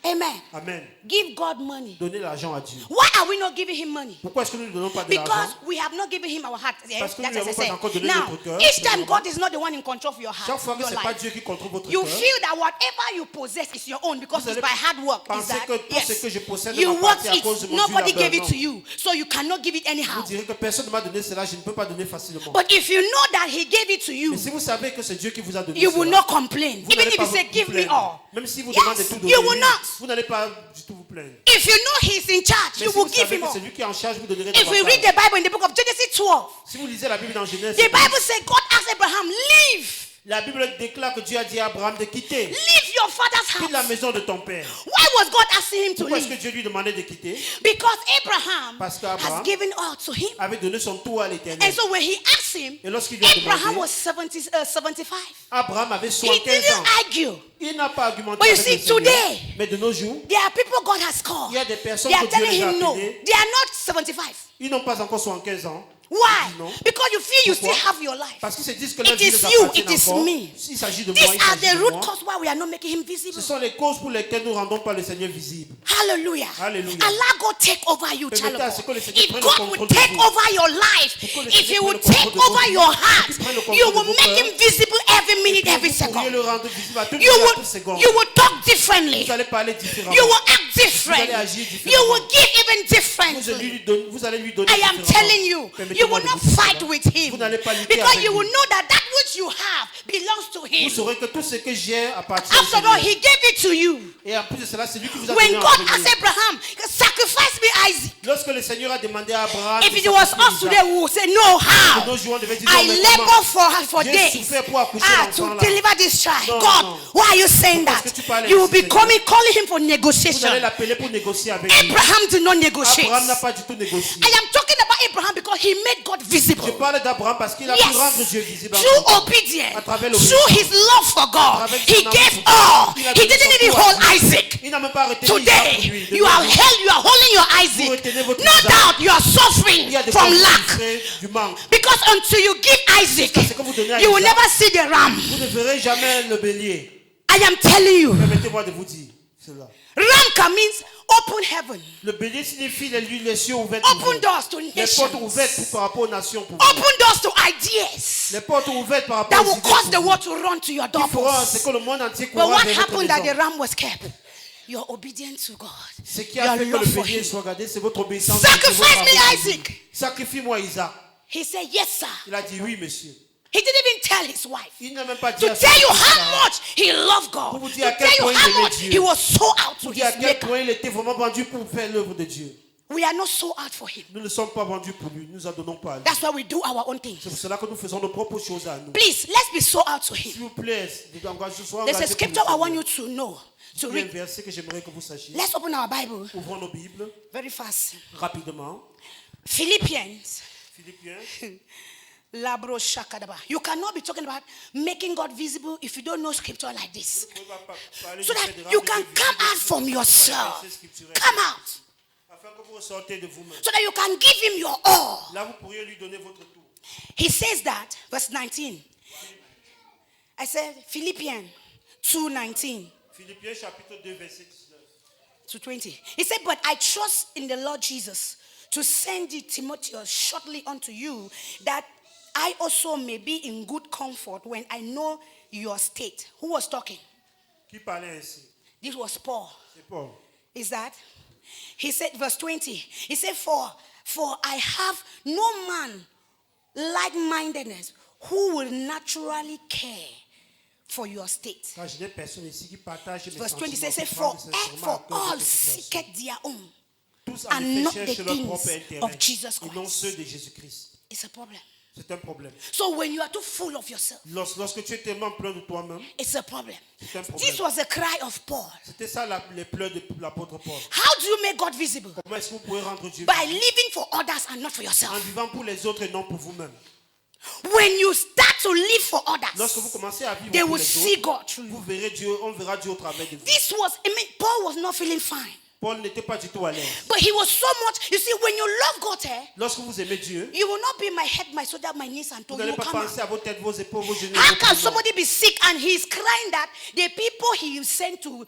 Amen. Amen. Give God money. Donnez l'argent à Dieu. Why are we not giving Him money? Pourquoi est-ce que nous ne donnons pas de Because l'argent? we have not given Him our heart. Yes, Parce que that's nous as I n'avons pas said. encore donné Now, notre cœur. each time God is not the one in control of your heart, Chaque fois que your ce n'est pas life. Dieu qui contrôle votre You cœur, feel that whatever you possess is your own because Vous it's allez by hard work. Is penser that? que tout ce que je Yes. possède You m'appartient want à cause de it. mon Nobody Dieu gave it labeur. to you, so you cannot give it anyhow. Vous direz que personne ne m'a donné cela, je ne peux pas donner facilement. But if you know that He gave it to you, Mais si vous savez que c'est Dieu qui vous a donné you will cela, not complain. vous Even n'allez if pas you say, vous "Give me plaindre. all," Même si vous Yes, demandez tout de you will lui, not. vous n'allez pas du tout vous plaindre. If you know He's in charge, Mais you si will vous give savez Him que all. c'est lui qui est en charge, vous donnerez If we read davantage. the Bible in the book of Genesis 12, Si vous lisez la Bible dans Genèse, the Bible says God asked Abraham, "Leave, la Bible déclare que Dieu a dit à Abraham de quitter. leave your father's Quitte la house." maison de ton père. Why was God asking him to Pourquoi est-ce que leave? Dieu lui demandait de quitter? Because Abraham Parce qu'Abraham has given all to him. avait donné son tout à And l'Éternel. so when he asked him, Et lorsqu'il lui a Abraham demandé, was 75. Abraham avait He 75 ans. didn't argue. Il n'a pas argumenté But you avec see, le Seigneur. today, Mais de nos jours, There are people God has called. il y a des personnes They are que Dieu telling les a him no. appelées. They are not 75. Ils n'ont pas encore 75 ans. Why? Non. Because you feel you Pourquoi? still have your life. Parce qu'ils se disent que leur It vie is les you, appartient it is encore. me. Il s'agit de moi, These il are s'agit the de root moi. cause why we are not making him visible. Ce sont les causes pour lesquelles nous ne rendons pas le Seigneur visible. Hallelujah. Hallelujah. Allah God take over you, child Permettez à of ce que God. le Seigneur If prenne le God contrôle would de take vous. over your life, Pour que le if He Seigneur would prenne le take contrôle de over vos your vies, heart, qu'il prenne le contrôle you de will vos make cœurs. him visible every minute, Et every vous pourriez second. le rendre visible à toute You minute, à toute will, seconde. you will talk differently. Vous allez parler différemment. You will act different. Vous allez agir You différemment. will give even Vous differently. allez lui donner I am différemment. telling you, you Permettez-moi will de not vous dire fight cela. with him Vous n'allez pas lutter because avec you will lui. know that that which you have belongs to Vous him. saurez que tout ce que j'ai appartient au After all, Seigneur. he gave it to you. Et en plus de cela, c'est lui qui vous a When donné God en asked premier. Abraham, sacrifice me Isaac. Lorsque le Seigneur a demandé à Abraham, If de it was sacrifier us today, Isaac, we would say, no, de how? nos jours, on devait dire, I non, mais labor comment? for J'ai days. souffert pour accoucher To l'enfant là. deliver this child. Non, God, non. why are you saying Pourquoi that? est-ce que tu parles You will ainsi, be Seigneur? calling him for Vous negotiation. allez l'appeler pour négocier avec lui. Abraham did not negotiate. Abraham n'a pas du tout négocié. I am talking about Abraham because he made God visible. Je parle d'Abraham parce qu'il a pu rendre Dieu Yes. visible. en Through tout temps. obedience, À travers through l'obéissance. his love for God, travers he son amour gave pour all. Dieu. Il a He donné didn't son even tout à hold Dieu. Isaac. Il n'a même pas retenu Isaac pour Today, lui. De you nos are jours, holding your vous Isaac. retenez votre No Isaac. doubt you are Il suffering y a des from personnes qui lack. souffrent du manque. Because until you give Isaac, Parce que quand vous donnez à you will Isaac, never see the ram. vous ne verrez jamais le bélier. I am telling you, Permettez-moi de vous dire cela. Ramka means open heaven, Le bélier signifie les cieux ouverts. open pour vous. doors to Les nations, portes ouvertes par rapport aux nations pour vous. open doors to ideas Les portes ouvertes par rapport that aux will idées cause pour the vous. world to run to your Qui fera ce doorposts. que le monde entier But courra what vers votre happened that the maison. ram was kept? You're obedient to God. Ce qui a fait que Your le love for bélier him. soit gardé, c'est votre obéissance. Sacrifice c'est votre me, amour pour Isaac. lui. Sacrifie-moi Isaac. He said, yes, sir. Il a dit oui, monsieur. He didn't even tell his wife. Il n'a même pas dit To à tell sa you femme how much he loved God. Pour vous To dire à tell quel you point il how aimait much Dieu. he was so out to pour dire à his quel maker. point il était vraiment vendu pour faire l'œuvre de Dieu. We are not so out for him. Nous ne sommes pas vendus pour lui, nous en donnons pas à lui. That's why we do our own things. C'est pour cela que nous faisons nos propres choses à nous. Please, let's be so out to S'il him. vous plaît, soyez There's a engagés pour le scripture I want Seigneur. you to know, to Il y a un read. verset que j'aimerais que vous sachiez. Let's open our Bible Ouvrons nos Bibles very fast. rapidement. Philippians. Philippiens. Labro Shakadaba. You cannot be talking about making God visible if you don't know scripture like this. So that you can come out from yourself. Come out. Afin que vous ressortez de vous-même. So that you can give him your all. Là, vous pourriez lui donner votre tout. He says that, verse 19. I said Philippians 2:19 Philippiens chapitre 2, verset 19. to 20. He said, but I trust in the Lord Jesus to send thee Timotheus shortly unto you, that I also may be in good comfort when I know your state. Who was talking? Qui parlait ainsi? This was Paul. C'est Paul. Is that? He said, verse 20. He said, for I have no man like-mindedness who will naturally care for your state. Car je n'ai personne ici qui partage mes Verse 20 sentiments, says, qui for, prend sincèrement à for cœur all votre situation. seeketh their own. Tous en and effet not cherchent the leur things propre intérêt of Jesus et non Christ. ceux de Jésus-Christ. It's a problem. C'est un problème. So when you are too full of yourself, Lorsque tu es tellement plein de toi-même, it's a problem. c'est un problème. This was a cry of Paul. C'était ça les pleurs de l'apôtre Paul. How do you make God visible? Comment est-ce que vous pouvez rendre Dieu By visible? living for others and not for En yourself. vivant pour les autres et non pour vous-même. When you start to live for Lorsque vous others, commencez à vivre they pour will les see autres, God through vous you. verrez Dieu, on verra Dieu au travers de vous. Paul was not feeling fine. Paul n'était pas du tout à l'aise. But he was so much, you see, when you love God, Lorsque vous aimez Dieu, you will not be my head, my shoulder, my knees, and toe. vous You n'allez will pas come penser out. à vos têtes, vos épaules, vos genoux. How vos can poumons. somebody be sick and he's crying that the people he sent to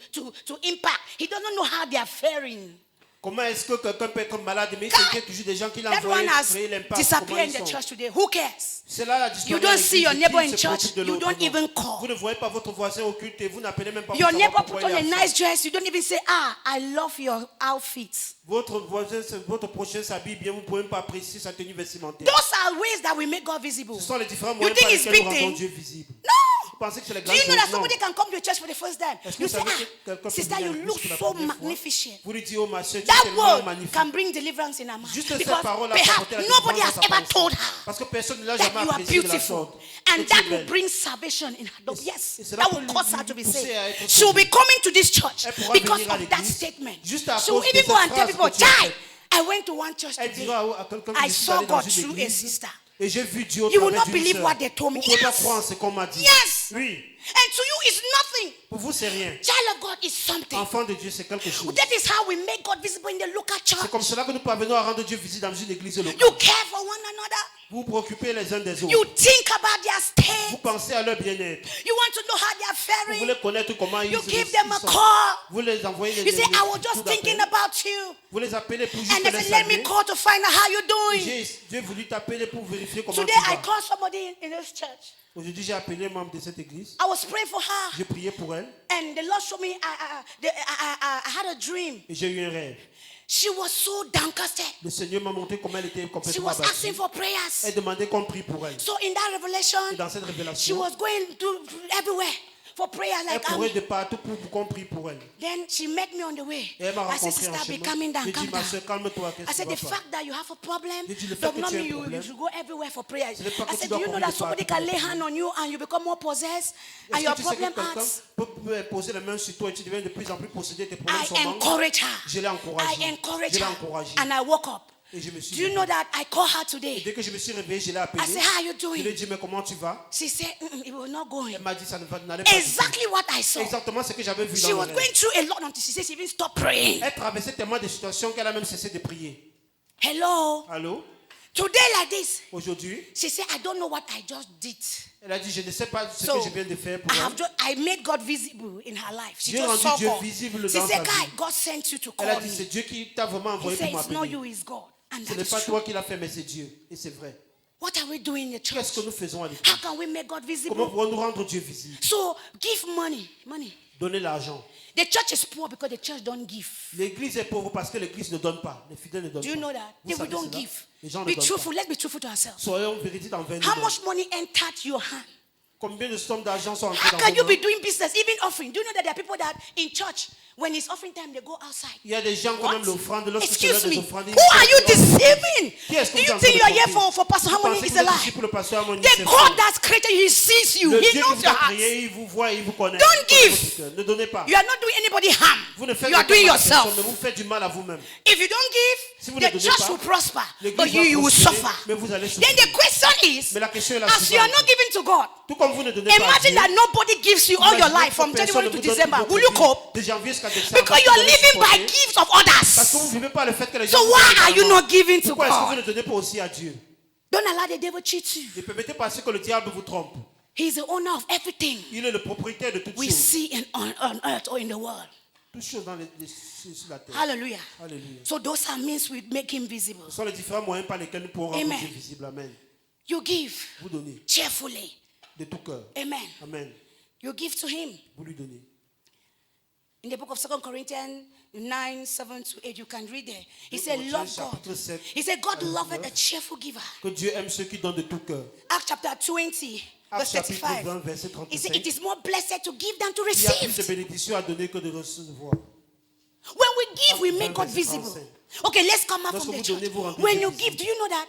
impact, he doesn't know how they are faring? Comment est-ce que quelqu'un peut être malade, mais il s'inquiète toujours des gens qui l'ont envoyé Everyone has créer l'impact? Comment disappeared ils in the sont? church today. Who cares? C'est là la discussion. You don't see your neighbor in church, Vous you don't even call. Vous ne voyez pas votre voisin au culte et vous n'appelez même pas Your pour neighbor savoir put pourquoi on il a est nice absent. dress, you don't even say, I love your outfit. Votre voisin, votre prochain s'habille bien, vous ne pouvez même pas apprécier sa tenue vestimentaire. Those are ways that we make God visible. Ce sont les différents You moyens think par it's lesquels nous big rendons thing? Dieu visible. No. Vous pensez que c'est les Do grandes you know that choses? Non. somebody can come to a church for the first time? Est-ce que You vous say, savez que quelqu'un peut sister, venir you à l'église look pour la so première fois? magnificent. Vous lui dites, oh ma soeur, tu es That tellement word magnifique. can bring deliverance in her mind. Juste cette Because parole-là, perhaps apporter la nobody délivrance has à sa ever pensée. told her Parce que personne ne l'a that jamais you are apprécié de la beautiful. sorte. And Que tu that es will belle. bring salvation in her life. Yes, et cela that peut will lui- cause her to be lui pousser saved. à être She will be sauvée. coming to this church Elle pourra because venir à of that l'église statement. juste à She will cause de even go cette and tell phrase people, que tu as Chai, faite. I went to one church Elle today. dira à quelqu'un I que je suis saw allé dans God une through a église sister. et j'ai vu Dieu au You will travers not d'une believe sœur. what they told me. Vous ne pouvez pas Yes. croire ce qu'on m'a dit. Yes. Oui. And to you, it's nothing. Pour vous, c'est rien. Child of God is something. Enfant de Dieu, c'est quelque chose. That is how we make God visible in the local church. C'est comme cela que nous parvenons à rendre Dieu visible dans une église locale. You care for one another. Vous vous préoccupez les uns des You autres. think about their Vous state. pensez à leur bien-être. You want to know how they are Vous faring. voulez connaître comment ils You se give them a sont. call. Vous les envoyez You les say, I was coups just d'appel. thinking about you. Vous les appelez pour juste And they les said, let me saluer. call to find out how you're doing. Dieu voulu t'appeler pour vérifier comment Today tu I vas. called somebody in this church. Aujourd'hui, j'ai appelé un membre de cette église. I was praying for her. J'ai prié pour elle And the Lord showed me I had a dream. et j'ai eu un rêve. She was so downcasted. Le Seigneur m'a montré comment elle était She complètement was asking abattue. for prayers. Elle demandait qu'on prie pour elle. So in that revelation, Et dans cette she révélation, was going to everywhere for prayer. elle Like courait de partout pour qu'on prie pour elle. then she met me on the way. Et elle m'a I said, rencontré en sister, be chemin. calming down, J'ai calm dit, ma down. soeur, calme-toi, I qu'est-ce said, qui the va pas? fact that you have a problem J'ai dit, le fait does que not tu as un mean you problème, should go everywhere for prayer. ce n'est pas I que tu said, dois do you know courir that de somebody partout can pour lay prier? hand on you and you become more possessed and Est-ce your que tu sais que problem quelqu'un adds? peut poser la main sur toi et tu deviens de plus en plus possédé, tes problèmes I sont manquent? encourage her. Je l'ai encouragée. I encourage Je l'ai her. encouragée. And I woke up. Et je me suis Do you réveillé. know that I called her Et today? dès que je me suis réveillé, je l'ai appelée. I said, how are you Je lui ai doing? dit, mais comment tu vas? She said, it was not going. Elle m'a dit, ça n'allait pas. du tout. Exactly what I saw. Exactement ce que j'avais vu She dans was le going rêve. through a lot until she said she even stopped praying. Elle traversait tellement de situations qu'elle a même cessé de prier. Hello. Allô? Today like this, Aujourd'hui, she said, I don't know what I just did. elle a dit, je ne sais pas ce So que je viens de faire pour I have elle. just, I made God visible in her life. She J'ai just rendu saw Dieu God. visible She dans said, sa Kai, vie. God sent you to Elle a call dit, c'est me. Dieu qui t'a vraiment He envoyé said, pour it's not m'appeler. you, it's God. And Ce that n'est is pas true. toi qui l'as fait, mais c'est Dieu. Et c'est vrai. What are we doing in the church? Qu'est-ce que nous faisons à How l'église? can we make God Comment visible? pouvons-nous rendre Dieu visible? So give money. Donner l'argent. The church is poor because the church don't give. L'église est pauvre parce que l'église ne donne pas. Les fidèles ne donnent Do you know pas. that? Vous If we savez don't cela? give, Les gens ne be donnent truthful. pas. Let's be truthful to ourselves. Soyons véridiques dans 20 How ans. much money entered your hand? Combien de sommes d'argent sont entrées How dans can vos you mains? be doing business, even offering? Do you know that there are people that in church, when it's offering time, they go outside? Il y a des gens quand What? même l'offrande. Lorsque c'est l'heure Excuse des me. offrandes, Who are you deceiving? Qui est-ce que Do vous you êtes think you en are train de here tromper? for Pastor Vous Harmony pensez is que vous a êtes lie? ici pour le pasteur Harmony, The c'est God faux. that's created you, he sees you. Le He Dieu qui knows vous your a heart. créé, il vous voit, il vous connaît. Don't Il connaît give. votre cœur. Ne donnez pas. You are not doing anybody harm. Vous ne faites You are aucun doing mal à personne, yourself. mais vous faites du mal à vous-même. If you don't Si vous give, ne the donnez church pas, will prosper, l'église but va you will prospérer, suffer. mais vous allez Then souffrir. the question is, Mais la question est la as you are suivante. not giving to God, Tout comme vous ne donnez pas à imagine Dieu, that nobody gives you all your imaginez life from que personne January ne to vous donne December. votre Will you vie cope? de janvier jusqu'à décembre. Because you are Vous allez living by supporter. gifts of Parce que others. vous ne vivez pas le fait que les gens So vous why donnent are you également. not giving to Pourquoi est-ce que vous God? ne donnez pas aussi à Dieu? Don't allow the devil cheat you. Ne permettez pas à ce que le diable vous trompe. He's the owner of everything Il est le propriétaire de toutes we choses. see on earth or in the world. Toutes choses sur la terre. Hallelujah. Alléluia. So those are means we make him visible. Ce sont les différents moyens par lesquels nous pouvons rendre Amen. Dieu visible. Amen. You give Vous donnez cheerfully. de tout cœur. Amen. Amen. You give to him. Vous lui donnez. In the book of 2 Corinthians 9, 7 to 8, you can read there. He Deux said, Corinthiens, love God. chapitre 7, He said, God verset loveth 9. a cheerful giver. Que Dieu aime ceux qui donnent de tout cœur. Acts chapter 20, verse Actes chapitre 35. 20, verset He said, 35. it is more blessed to give than to Il y a plus de receive. bénédictions à donner que de recevoir. When we give, we Actes make 20, God verset visible. 35. Okay, let's come out Lorsque from the vous church. donnez, vous rendez When Dieu you visible. give, do you know that?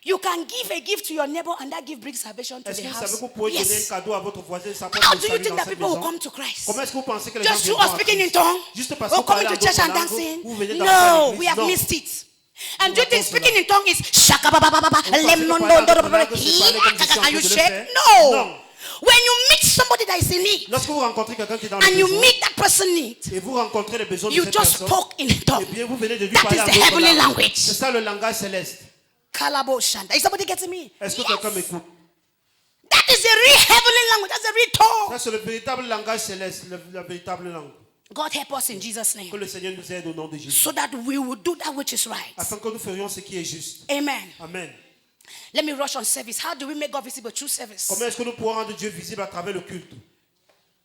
You can give a gift to your neighbor and that gift brings salvation to Est-ce the que vous savez house. que vous pouvez donner un Yes. cadeau à votre voisin, ça peut How être do you salut think dans that cette people will maison? come to Christ? Comment est-ce que vous pensez que les Just gens through viendront us à speaking in Christ? tongues? Juste parce Or que vous parlez coming en to church d'autres and langues, dancing? vous venez dans No, l'église? we have Non. missed it. And do you think speaking in tongues is shaka ba ba ba ba ba you shake? No. When you meet somebody that is in need, Lorsque vous rencontrez quelqu'un qui est dans and le you besoin, meet that person need, et vous rencontrez les besoins de you cette just personne, spoke in eh tongue. bien vous venez de lui That parler is en the d'autres heavenly langues. language. C'est ça le langage céleste. Kalabo shanda. Is somebody getting me? Est-ce que quelqu'un m'écoute? That is the real heavenly language. That's the real tongue. Ça c'est le véritable langage céleste, la véritable langue. God help us in Jesus' Que name, le Seigneur nous aide au nom de Jésus. so that we will do that which is right. Afin que nous ferions ce qui est juste. Amen. Amen. Let me rush on service. How do we make God visible? Through service. Comment est-ce que nous pourrons rendre Dieu visible à travers le culte?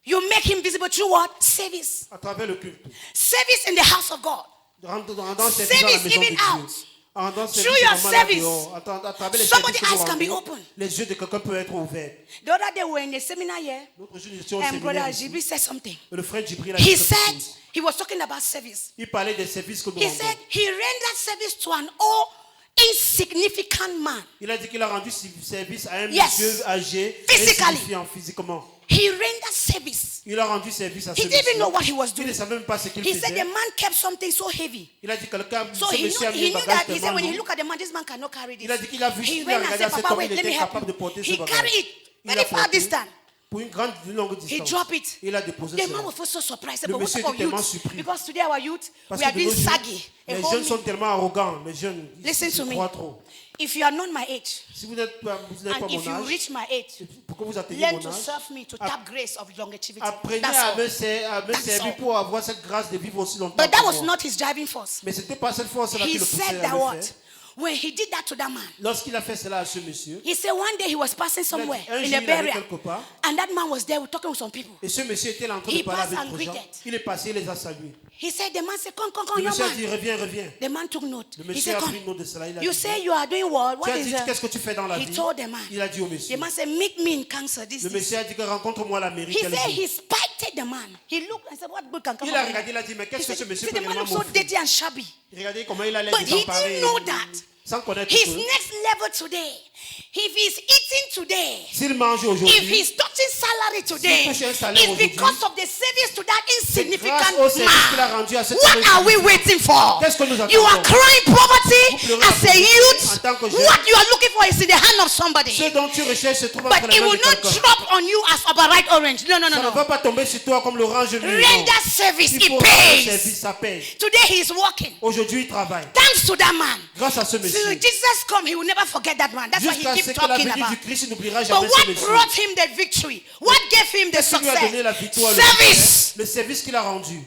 You make him visible through what? Service. À travers le culte. Service in the house of God. Rendant service dans la Service maison de even Dieu. out. En rendant service Through your vraiment là service, dehors. À travers les somebody's services que vous eyes can be rendez, open. les yeux de quelqu'un peuvent être ouverts. The other day we were in a seminar here, L'autre jour, nous étions au and séminaire Brother ici. Jibril said something. Et le frère Djibril a He dit quelque said, chose. he was talking about service. Il parlait des services que nous He rendons. said he rendered service to an insignificant man. Il a dit qu'il a rendu service à un Yes. monsieur âgé, Physically. insignifiant physiquement. He rendered service. Il a rendu service à ce He didn't even know monsieur. what he was Il doing. ne savait même pas ce qu'il He said faisait. the man kept something so heavy. Il a dit que quelqu'un, So ce he monsieur a knew, mis he un knew bagage that. He said tellement when he lourd. looked at the man, this man cannot carry this. Il a dit qu'il a vu, He il a ran and regardé said, à cet Papa, homme, wait, il let me était help capable de you. porter ce He bagage. carried it Il very a far porté distance. pour une grande, une longue He distance. dropped it. Il a déposé The cela. man was so surprised. Le But what monsieur about était tellement youth? surpris. Because today our youth, Parce we are que de nos being jours, saggy. A les whole jeunes sont tellement arrogants. Les jeunes, ils Listen se to me. croient trop. If you are not my age, Si vous n'êtes pas and if you mon âge, reach my age, pour que vous atteignez learn mon to âge, serve me to tap grace of longevity. apprenez That's à all. me That's servir all. pour avoir cette grâce de vivre aussi longtemps But that que was moi. not his driving force. Mais c'était pas cette force-là qui He le poussait said à that le what? faire. When he did that to that man, Lorsqu'il a fait cela à ce monsieur, he said one day he was passing somewhere un in jour, a il allait burial, quelque part. and that man was there talking with some people. Et ce monsieur était là en train de He parler passed avec and d'autres gens. greeted. Il est passé, il les a salués. He said, the man said, come, Le young monsieur a man. dit, reviens, reviens. The man took note. Le He monsieur said, a come. pris note de cela. Il a You dit, say you are doing what? tu What as is dit, qu'est-ce que tu fais dans la He vie? told the man. Il a dit au The monsieur. man said, meet me in cancer. This Le is. monsieur a dit que rencontre-moi à la mairie. He tel said jour. he spited the man. He looked and said, what good can come Il a from him? regardé, il a dit, mais He qu'est-ce que said, ce monsieur see, peut the man réellement was so m'offrir? dirty and shabby. Regardez comment il allait But he désemparé. didn't know that Sans connaître his que next level today, if he's eating today, s'il mange if aujourd'hui, he's touching salary today, touche un salaire it's because aujourd'hui, of the service to that c'est grâce insignificant au service qu'il a man. rendu à cette What are we waiting for? Qu'est-ce que nous You are attendons? crying poverty Vous pleurez as la a pauvreté youth. en tant que jeune. What you are looking for is in the hand of somebody. Ce dont tu recherches se trouve entre But les it mains will de not quelqu'un. drop on you as overripe orange. No, no, Ça no, ne no. va pas tomber sur toi comme l'orange mûr. Render service, Il it faut rendre pays. service, ça paye. Today he is working. Aujourd'hui, il travaille. Thanks to that man. Grâce à ce So monsieur. Jesus come, he will never forget that man. That's why Jusqu'à he ce keeps que la talking venue about. du Christ n'oubliera But jamais ce what monsieur. brought him the victory? What gave him the Qu'est-ce qui lui a donné la success? victoire? Service. Le service qu'il a rendu.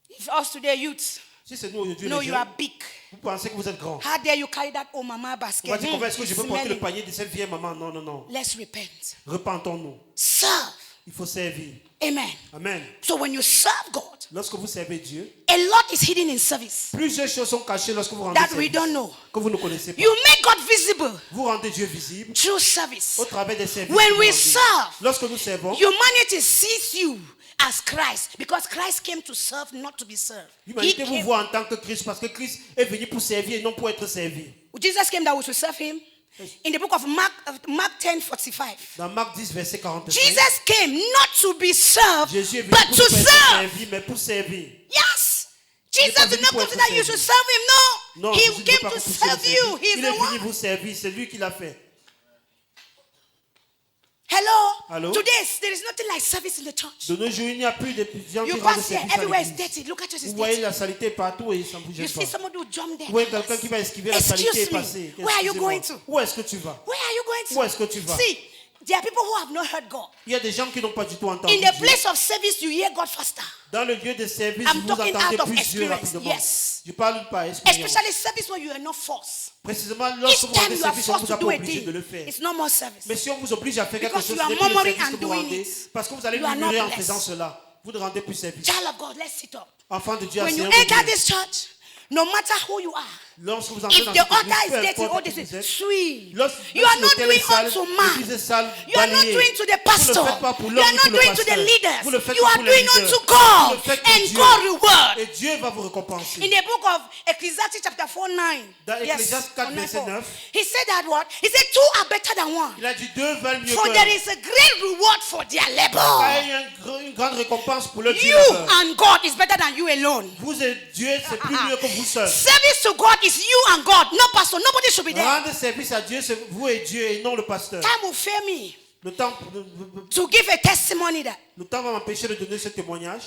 If us today youths Si c'est nous aujourd'hui, know les you jeunes, are big, vous pensez que vous êtes grands. how dare you carry that old mama On basket? va dire comment est-ce que je peux porter le Smelling. panier de cette vieille maman? Non, non, non. Let's repent. Repentons-nous. Serve. Il faut servir. Amen. Amen. So when you serve God, Lorsque vous servez Dieu, a lot is hidden in service plusieurs choses sont cachées lorsque vous rendez that we service, don't know. que vous ne connaissez pas. You make God visible Vous rendez Dieu visible through service. au travers des services. When que vous we rendez. serve, Lorsque nous servons, humanity sees you as Christ because Christ came to serve, not to be served. He l'humanité vous came, voit en tant que Christ parce que Christ est venu pour servir et non pour être servi. Jesus came that we should serve him. In the book of Mark 10:45, Dans Marc 10, verset 45, Jesus came not to be served, Jésus est venu but pour to pas être serve. servi, mais pour servir. Yes. Il est pas Jesus did venu not pour come to être that you servi. should serve him. No. Non, He Jésus ne came veut pas to que vous puissiez serve le you. servir. He's Il the est venu one. vous servir, c'est lui qui l'a fait. Hello. Hello? Today there is nothing like service in the church. De nos jours, il n'y a plus de gens qui You rendent pass here, service à everywhere is l'église. dirty. Look at us, it's Vous voyez dirty. la saleté partout et ça ne vous You gêne see pas. somebody who jump there. Vous voyez quelqu'un qui va esquiver la saleté et Excuse me. passer. Where are you Excusez-moi. going to? Où est-ce que tu vas? Where are you going to? Où est-ce que tu vas? See, there are people who have not heard God. Il y a des gens qui n'ont pas du tout entendu In the Dieu. place of service, you hear God faster. Dans le lieu de service, I'm vous talking entendez out of plus Dieu experience. rapidement. Yes. Je parle par expérience. Especially service where you are not forced. Précisément, Each lorsque vous time rendez you are service, on forced vous to a do pas a obligé thing, de le faire. it's no more service. Mais si on vous oblige à faire quelque Because chose, you are c'est plus le murmuring service and que vous doing rendez. it. Parce que vous allez You are murmurer not en blessed. faisant cela. Vous ne rendez plus service. Child of God, let's sit up. Enfant de Dieu, When you asseyez-vous enter bien. this church, no matter who you are, Lorsque vous entrez if dans the cette altar église, is peu dirty, importe oh, this qui vous is êtes, sweet. lorsque You are not l'autel doing est sale, unto l'église est man. sale, You are not balayez. doing to the Vous ne pastor. le faites pas pour You l'homme are ni not pour le doing to the pasteur. Vous le leaders. faites You que are pour les doing leaders. unto Vous God, le faites pour and Dieu. God reward. Et Dieu va vous récompenser. In the book of Ecclesiastes chapter 4:9, Dans Ecclésiaste 4, on verset 9, 9. he said that what? He said two are better than one. Il a dit deux valent mieux For qu'un. there is a great reward for their labor. Il y a une grande récompense pour le Dieu. You and God is better than you alone. Vous et Dieu, c'est plus mieux que vous seul. Service to God is you and God, no pastor. Nobody should be there. Rendre service à Dieu, c'est vous et Dieu et non le pasteur. Time will fail me Le temps to give a testimony that va m'empêcher de donner ce témoignage.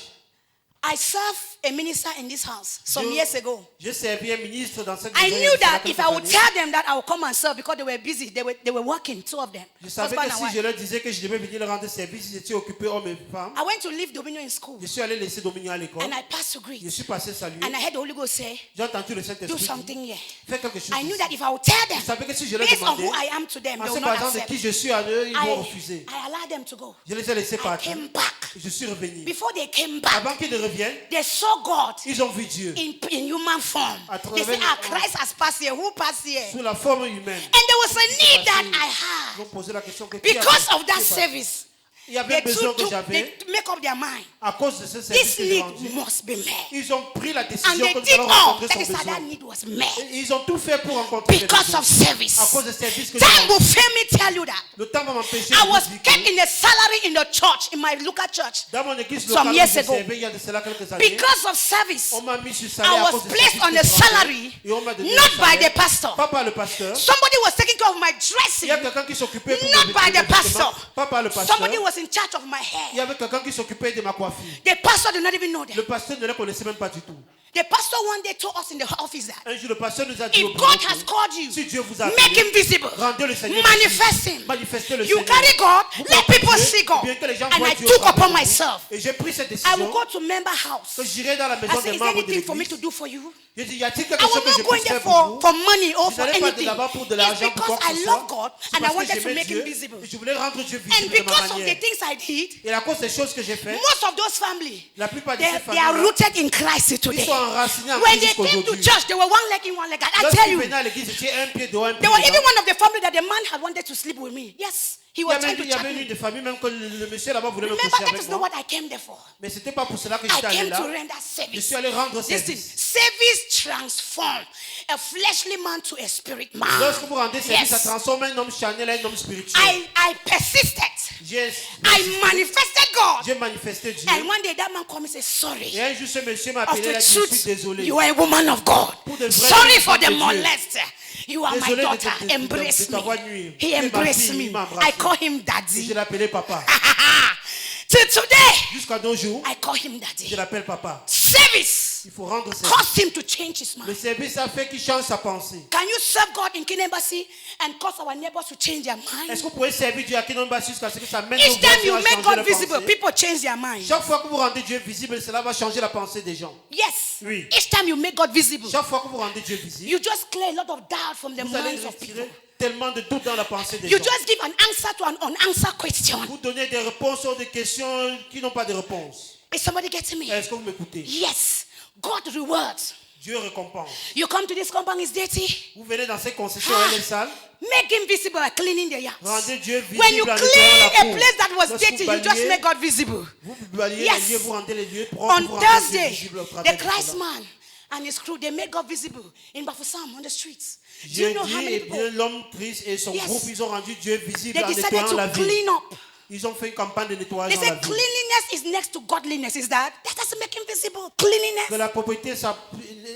I served a minister in this house some years ago. J'ai servi un ministre dans cette I maison. knew that if I would tell them that I would come and serve because they were busy, they were working, two of them. Je savais Husband que and si wife. je leur disais que je devais venir leur rendre service, ils étaient occupés, hommes et femmes. I went to leave Dominion in school Je suis allé laisser Dominion à l'école. and I passed to greet. Je suis passé saluer. And I heard the Holy Ghost say, J'ai entendu le do Saint-Esprit dire, something here. fais quelque chose. I knew ici. that if I would tell Je them, savais que si je leur based on demandais, who I am to them, they en will par not exemple de accept. qui je suis à eux, ils vont I refuser. allowed them to go. Je les ai laissés I partir. came back. Je suis revenu. Before they came back, Avant qu'ils ne reviennent, they saw God ils ont vu Dieu in human form. À They say, travers- Christ has passed here. Who passed here? sous la forme humaine. And there was a need that I Ils had. ont posé la question que qui a Because fait- of that qui est passé? service, Il y avait they un besoin que they j'avais make up their mind. à cause de ce service This que j'ai need rendu. must be met. Ils ont pris la And décision they que nous did allons all. rencontrer That son is how that besoin. need was met. Et ils ont tout fait pour rencontrer les Because besoins. of service. À cause de service que j'ai Time will rendu. fail me tell you that. Le temps va m'empêcher I de was vous dire kept que in a salary in the church, in my local church. dans mon église some locale, où years j'ai ago. servi il y a de cela quelques années, Because of service, on m'a mis sur salaire à I was cause de placed service on que a je rendais. salary, Et on m'a donné not un by salaire. the pastor. Pas par le pasteur. Somebody was taking care of my Il dressing, y a quelqu'un qui s'occupait pour not me by the vêtements. pastor. Pas par le pasteur. Somebody was in charge of my Il y hair. avait quelqu'un qui s'occupait de ma coiffure. The pastor did not even know Le that. pasteur ne les connaissait même pas du tout. The pastor one day told us in the office that Un jour, le pasteur nous a dit au if bureau God que has called you, si Dieu vous a make appelé, him visible. rendez le Seigneur. Manifest him. Manifestez le You Seigneur. carry God, Vous let portez people Dieu, see God. bien que les gens And voient I Dieu took au travers upon de vous. myself. Et j'ai pris cette I will décision go to member house. que j'irai dans la I maison said, des is there membres de anything for me to l'église. do for you? J'ai dit, y a-t-il quelque I chose was que je not going puisse there faire pour vous? for money or Je for n'allais pas de anything. là-bas pour de It's l'argent, pour because quoi que I ce love soit. God C'est and I parce que wanted to j'aimais make him Dieu visible. et je voulais rendre Dieu And visible de ma because of the manière. things I did, Et à cause des choses que j'ai faites, most of those families, la plupart de they ces are familles, rooted in Christ ils today. sont enracinés en When Christ they came to jusqu'aujourd'hui. church, they were one leg in, one leg out. I tell Lorsqu'ils you, venaient à l'église, ils étaient un pied dehors, un pied there were even dedans. one of the family that the man had wanted to sleep with me. Yes, he was trying to Il y chat avait me. une des familles, même que le monsieur là-bas voulait me Remember, coucher that avec is not moi. what I came there for. Mais c'était pas pour cela que I j'étais allé came là. to render Je service. suis allé rendre Listen, service. service transform a fleshly man to a spirit man. Lorsque vous rendez service, ça Yes. transforme un homme charnel en un homme spirituel. I persisted. J'ai I manifested God. j'ai manifesté Dieu. And one day that man called me and said, sorry. Et un jour, ce monsieur m'a Of appelé, il the a dit, je suis truth, désolé. you are a woman of God. Pour de vraies Sorry for femmes the de Dieu. molester. You are my Désolé de daughter. te- Embrace de me. t'avoir nuit. He Tu es ma embraced fille, me. il m'a embrassé. I call him Et daddy. je l'appelais papa. Till today, Jusqu'à nos jours, I call him je daddy. l'appelle papa. Service Il faut rendre service. caused him to change his Le mind. service a fait qu'il change sa pensée. Can you serve God in King Embassy and cause our neighbors to change their mind? Est-ce que vous pouvez servir Dieu à Kinonba jusqu'à ce que ça mène Each nos time you voisins à make changer God leur visible, pensée? people change their mind. Chaque fois que vous rendez Dieu visible, cela va changer la pensée des gens. Yes. Oui. Each time you make God visible, Chaque fois que vous rendez Dieu visible, you just clear a lot of doubt from the vous allez minds of people. retirer tellement de doutes dans la pensée des You gens. just give an answer to an unanswered question. Vous donnez des réponses aux des questions qui n'ont pas de réponse. Is somebody getting me? Est-ce que vous m'écoutez? Yes. God rewards. Dieu récompense. You come to this compound, it's dirty. Vous venez dans ces concessions, Ah. elle est sale. Make him visible by cleaning the yards. Rendez Dieu visible When you en clean nettoyant la a cour. place that was Lorsque dirty, vous you just balayez, make God visible. vous balayez Yes. les lieux, vous rendez les lieux propres, On vous rendez Dieu Thursday, visible au the travers de Christ cela. man and his crew, they make God visible in Bafoussam on the streets. Do you Jeudi, know how many eh bien, people? l'homme Christ et son Yes. groupe, ils ont rendu Dieu visible They en decided nettoyant la to ville. clean up. Ils ont fait une campagne de nettoyage They dans la said ville. cleanliness is next to godliness. Is that doesn't make him visible? Cleanliness. Que la propriété ça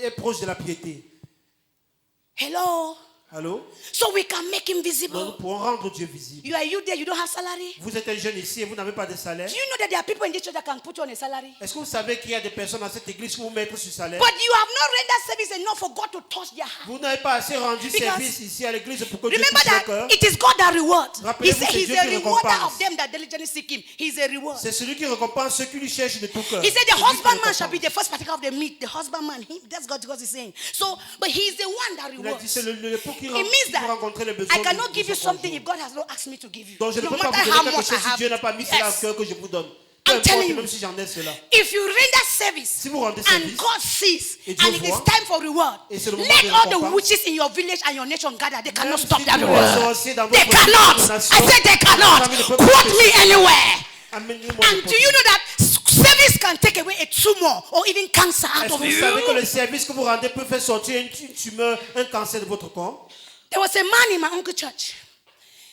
est proche de la piété. Hello. Allô? So we can make him Donc, nous visible. pourrons rendre Dieu visible. You are you there? You don't have salary. Vous êtes un jeune ici et vous n'avez pas de salaire. Do you know that there are people in this church that can put you on a salary? Est-ce que vous savez qu'il y a des personnes dans cette église qui vous mettent sur salaire? But you have not rendered service enough for God to touch their heart. Vous n'avez pas assez rendu Because- service ici à l'église pour que Dieu Remember touche leur cœur. that it is God that rewards. He Rappelez-vous, said c'est he's Dieu a qui rewarder récompense. of them that diligently seek him. He's a reward. C'est celui qui récompense ceux qui lui cherchent de tout cœur. He said C'est the lui qui husbandman shall be récompense. the first partaker of the meat. The husbandman, that's God is saying. So, but he's the one that Il a dit rewards. c'est l'époux qui It means that rencontrer les besoins. I cannot de give you son something conjoint. if God has not asked me to give you. Donc je ne No peux pas matter vous how donner quelque much I chose si have. Dieu n'a pas mis cela au Yes. cœur que je vous donne. Peu I'm importe, telling you. même si j'en ai cela. If you render service Si vous rendez and service, God sees et Dieu and it is voit, time for reward, et c'est le moment let de all the récompense. witches in your village and your nation gather. They cannot Même stop si that tous les reward. sorciers dans They votre cannot. I nation, said they cannot. parmi le peuple Quote de me anywhere. amenez-moi And le do peuple. you know that service can take away a tumor or even cancer out Est-ce of que vous savez que you? le service que vous rendez peut faire sortir une tumeur, un cancer de votre corps? There was a man in my uncle's church.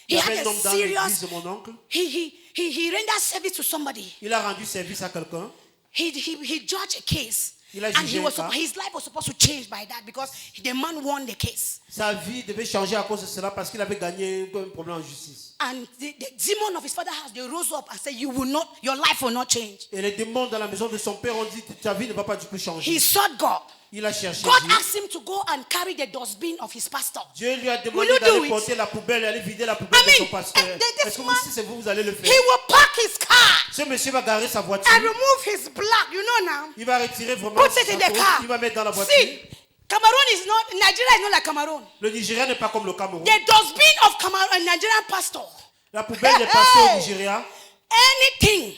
Il He y avait had un a homme dans l'église serious. de mon oncle. He rendered service to somebody. Il a rendu service à quelqu'un. He judged a case Il a And jugé un cas. his life was supposed to change by that because the man won the case. Sa vie devait changer à cause de cela parce qu'il avait gagné un problème en justice. And the demon of his father's house, they rose up and said, your life will not change. Et les démons dans la maison de son père ont dit, ta vie ne va pas du tout changer. He sought God. Il a cherché God Dieu. asked him to go and carry the dustbin of his pastor. Dieu lui a Will demandé you do d'aller it? porter la poubelle, aller vider la poubelle de son pasteur. Est-ce que vous, si c'est vous, vous allez le He faire? will park his car Ce monsieur va garer sa voiture. and remove his block, now. Il va retirer vraiment Put it sa in the peau. car. Il va mettre dans la voiture. See, Nigeria is not like Cameroon. Le Nigeria n'est pas comme le Cameroun. The dustbin of Cameroon, Nigerian pastor. La poubelle des pasteurs au Nigeria. Anything.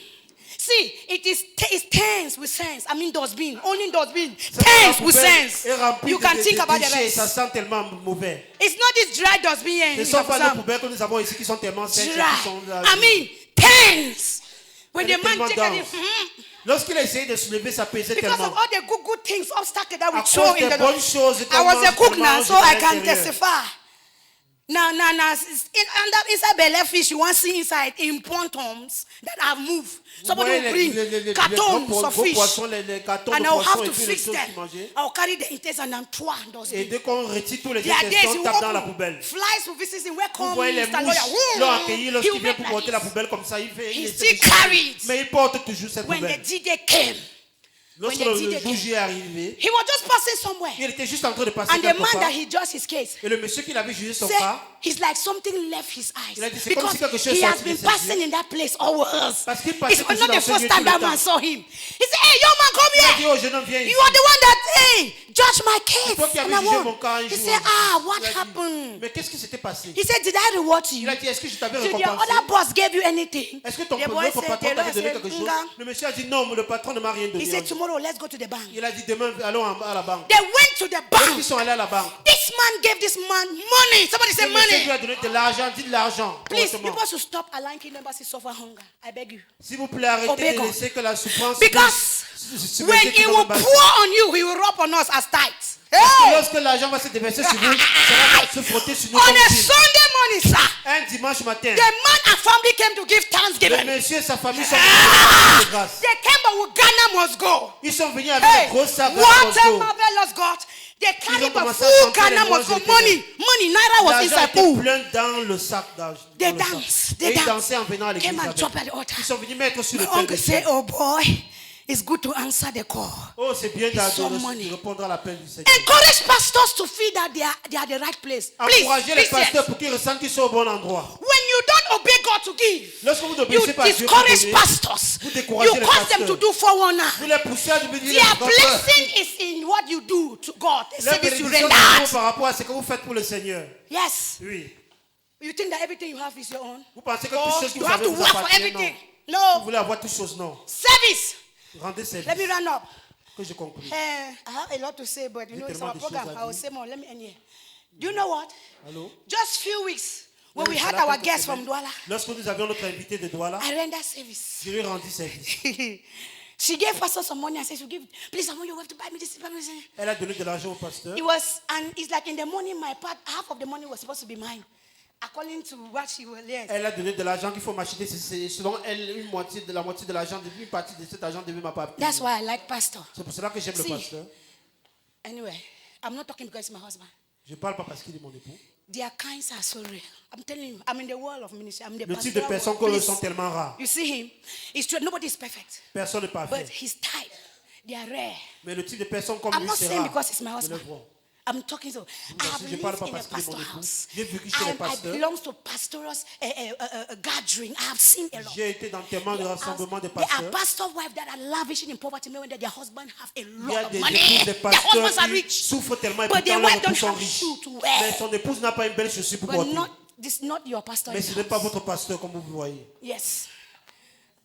See, it turns with sense. Dustbin. Only dustbin. La Turns with poubelle sense. est remplie You can de think about the déchets. Ça rest. sent tellement mauvais. It's not this dry dustbin. Ce ne sont pas nos poubelles que nous avons ici qui sont tellement sèches. Qui sont, Dry. Turns. When Elle est the man tellement take it, dense. Lorsqu'il a essayé de soulever, ça pesait because tellement. of all the good things, obstacles that we À throw cause in des the bonnes choses, I was a cook now, so I can l'intérieur. testify. Now, inside belly fish, you want to see inside in pontons that have moved. Somebody will bring cartons of fish, and I'll have to fix them. I'll carry the intestines and then throw those. Et dès qu'on retire tous les There are days intestins, you on tape dans la open, poubelle. flies will visit him. Welcome, Vous voyez les Mr. mouches l'ont accueilli Lawyer. lorsqu'il vient pour porter la poubelle comme ça. Il He essaie still de- carries. Mais il porte toujours cette When the poubelle. D-Day came, Lorsque when the le D-Day bougie est arrivé, he was just passing somewhere. il était juste en train de passer And the quelque man part. that he judged his case Et le monsieur qui l'avait jugé son said, cas, it's like something left his eyes. Il a dit, c'est comme Because si quelque chose he has sortit been de ses passing yeux. in that place always. Parce qu'il passait It was toujours not dans the ce first lieu time tout le that man temps. saw him. He said, hey, young man, come Il a dit here. au jeune homme, viens ici. You are the one that, hey, judge my case. Toi qui And avais I jugé won. mon cas un He jour. said, what Il a dit, happened? mais qu'est-ce qui s'était passé? He said, did I reward you? Il a dit, est-ce que je t'avais Did your récompensé? other boss give you anything? Est-ce que ton The boy notre said, patron the t'avait lawyer donné said, quelque chose? "Nga." Le monsieur a dit non, le patron ne m'a rien He donné. said, tomorrow, let's go to the bank. Il a dit demain, allons à la banque. They went to the Lorsqu'ils bank. sont allés à la banque, This man gave this man money. Somebody say le monsieur lui money. a donné de l'argent, dit de l'argent. Please, correctement. people should stop allowing kingdom members to suffer hunger. I beg you. S'il vous plaît, arrêtez Obey de God. laisser que la souffrance Because se when mette he dans will le bassin. pour on you, he will rub on us as tithes. Parce que Hey! lorsque l'argent va se déverser sur vous, ça va se frotter sur nous On comme a si. Sunday morning, sir, Un dimanche matin, the man and family came to give le thanksgiving. monsieur et sa famille sont venus de grâce. They came, but with Ghana must go. Ils sont venus avec Hey, un gros sac what a de marvelous God. They carried ont the commencé à full chanter les Ghana louanges must go. de l'Éternel. Money, Naira was L'argent inside était pool. plein dans le sac d'argent. They dans le sac. danced, Et they ils danced. dansaient en venant à l'église. Came and avec. dropped at the altar. Ils sont venus mettre sur My le thème uncle de said, Dieu. oh boy, it's good to answer the call. Oh, c'est bien some money. de répondre à l'appel du Seigneur. Encourage pastors to feel that they are the right place. Please, Encouragez les listen. pasteurs pour qu'ils ressentent qu'ils sont au bon endroit. When you don't obey God to give, Lorsque vous you n'obéissez pas à Dieu pour discourage donner, pastors. vous découragez You les cause them pasteurs. to do 419. Vous les poussez à devenir Their des pasteurs. blessing is in what you do to God. The La service you bénédiction render. de Dieu par rapport à ce que vous faites pour le Seigneur. Yes. Oui. You think that everything you have is your own? Vous pensez que Oh, toutes choses que you vous have avez to vous work for appartiennent? everything. Non. Vous No. voulez avoir toutes choses? Non. Service. Rendez service. Let me run up. Que je conclue. I have a lot to say, but you know, it's tellement our de program. choses à I will dire. say more. Let me end here. Do you know what? Allô? Just few weeks when we Oui, had cela our quelques guest semaines. from Douala, Lorsque nous avions notre invité de Douala, I rendered service. je lui ai rendu service. She gave pastor some money and said, "Give, please, I want you to buy me this." Elle a donné de l'argent au pasteur. It was, and it's like in the morning, my part, half of the money was supposed to be mine, according to what she was. Yes. Elle a donné de l'argent qu'il faut m'acheter. C'est selon elle, la moitié de l'argent, une partie de cet argent devait m'appartenir. That's why I like pastor. C'est pour cela que j'aime le See. pasteur. Anyway, I'm not talking because it's my husband. Je ne parle pas parce qu'il est mon époux. Their kinds are so real. I'm telling you, I'm in the world of ministry. I'm the Le type de pastoral personnes world. que Please. sont tellement rares. You see him? It's true. Nobody is perfect, Personne n'est parfait. but his type, they are rare. Mais le type de personnes comme I'm lui, not c'est saying rare. because it's my Je le husband. vois. I'm talking so. I have je parle lived pas in a parce qu'il est mon pastor époux. house. J'ai vécu chez les I pasteurs. belong to pastoral gathering. I have seen a lot. J'ai été dans tellement de rassemblements de There are pasteurs. pastor wives that are lavishing in poverty, when their husband have a Il y lot a of des money. épouses de Their pasteurs husbands are qui rich, souffrent tellement et but their pourtant leurs wives don't époux sont have riches. shoe to Mais wear. son épouse n'a pas une belle chaussure pour But porter. not your pastor. Mais in ce the n'est pas house. votre pasteur comme vous voyez. Yes.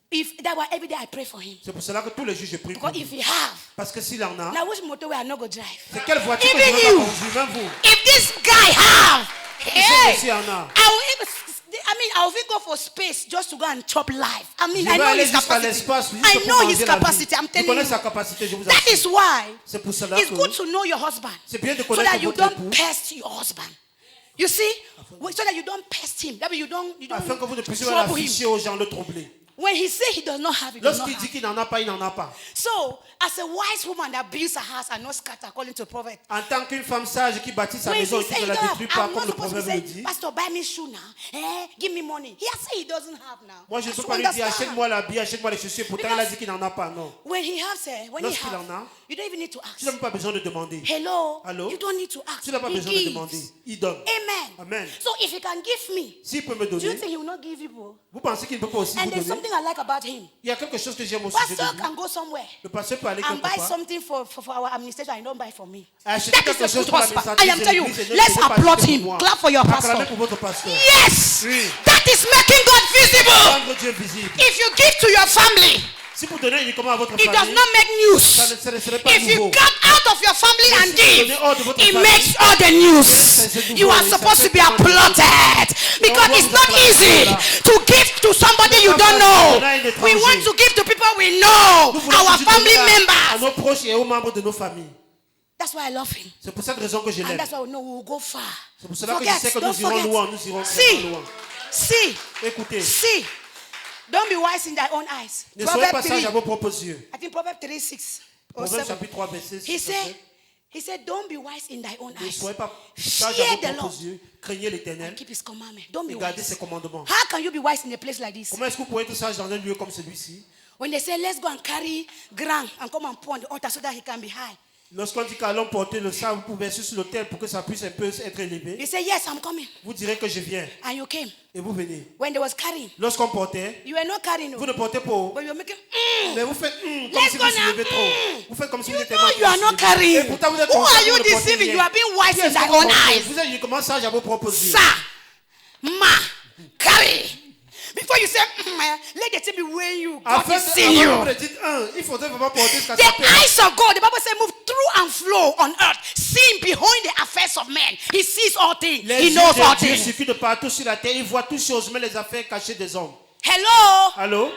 If that were every day, I pray for him. C'est pour cela que tous les jours je prie pour Because lui. if he have, Parce que s'il en a, now which motorway I not go drive? c'est quelle voiture que Even je vais you. pas conduire, même vous. If this guy have, hey, monsieur en a. I'll even go for space just to go and chop life. I Je know vais aller his jusqu'à capacity. l'espace juste I pour know his manger la vie. capacity. I'm Je telling connais you. sa capacité, je vous That assure. is why C'est pour cela it's que good to know your husband, c'est bien de so connaître that you votre don't époux, pest your husband. You see, so that you don't pest him. That way you don't afin que vous ne puissiez trouble him. l'afficher aux gens, le troubler. When he says he does not have, he does not Lorsqu'il dit have. qu'il n'en a pas, il n'en a pas. So, as a wise woman that builds her house and not scatter, according to prophet. En tant qu'une femme sage qui bâtit sa When maison he et qui says ne he la don't détruit have, pas, I'm comme not le supposed to proverbe le say, dit. Pastor, buy me shoe now. Give me money. He has said he doesn't have now. Moi, je ne So peux pas lui dire understand. achète-moi l'habit, achète-moi les chaussures. Pourtant, il a dit qu'il n'en a pas. Non. When he has, when he Lorsqu'il has, en a, you don't even need to ask. tu n'as même pas besoin de demander. Hello? Allô? You don't need to ask. Tu n'as pas He besoin de gives. demander. Il donne. Amen. Amen. So if he can give me, S'il peut me do you donner, think he will not give people? vous pensez qu'il ne peut pas aussi And vous there's donner? something I like about him. Il y a quelque chose que j'aime au sujet Pastor de lui. can go somewhere Le pasteur peut aller and quelque buy part. something for our administration and don't buy for me. Acheter That quelque is a chose good pour husband. l'administratrice I am de telling you, l'église et ne let's pas applaud acheter him. pour moi. Clap for your Acclamez pastor. pour votre pasteur. Yes! Oui. That is making God visible. Rendre Dieu visible. If you give to your family, Si vous donnez uniquement à votre it does famille, not make news. ça ne serait pas If you nouveau. come out of your family Mais and si vous give, donnez hors de votre it famille, makes all the news. c'est nouveau, You are et ça supposed to fait be grand applauded because doit it's vous not acclamer easy là. to give to somebody you pas don't facile know. de donner à un étranger. We want to give to people we know, Nous voulons our toujours family donner à members. nos proches et aux membres de nos familles. That's why I love him. C'est pour cette raison que je And l'aime. that's why we know we will go far. C'est pour cela que je Forget, sais que don't nous irons forget. loin, nous irons See, très loin. see, Écoutez, see. Don't be wise in thy own eyes. ne soyez pas Proverbs sages 3, à vos propres yeux. I think Proverbs 3:6 or Proverbe 7. chapitre 3, verset 6. He said, don't be wise in thy own Ne eyes. soyez pas sages à Fear vos the Lord propres yeux. Craignez l'Éternel and keep his commandment. Don't be et gardez ses wise. commandements. How can you be wise in a place like this? Comment est-ce que vous pouvez être sage dans un lieu comme celui-ci? When they say, let's go and carry ground and come and pour on the altar so that he can be high. Lorsqu'on dit qu'allons porter le sang, vous pouvez verser sur l'autel pour que ça puisse un peu être élevé. You say, yes, I'm coming. Vous direz que je viens And you came. et vous venez. When they was carrying, Lorsqu'on portait, you were not carrying. vous ne portez pas haut, But you were making, mais vous faites comme Let's si go vous now. soulevez trop. Vous faites comme si vous You étiez know you are not Et carrying. pourtant vous êtes Who conscient are que you vous ne portez deceiving? rien. You are being wise Qui in est-ce thy que vous own portez? eyes. Vous êtes uniquement sage à vos propres yeux. Sir, ma, carry. Before you say, let the thing be weighing you. God Afin is seeing avant you. de dire il faudrait vraiment porter ce The qu'à eyes of God, the Bible says, move through and flow on earth, seeing behind the affairs of men. He sees all things. Les He yeux knows all de Dieu things. circulent de partout sur la terre. Il voit toutes choses, mais les affaires cachées des hommes. Hello? Allô?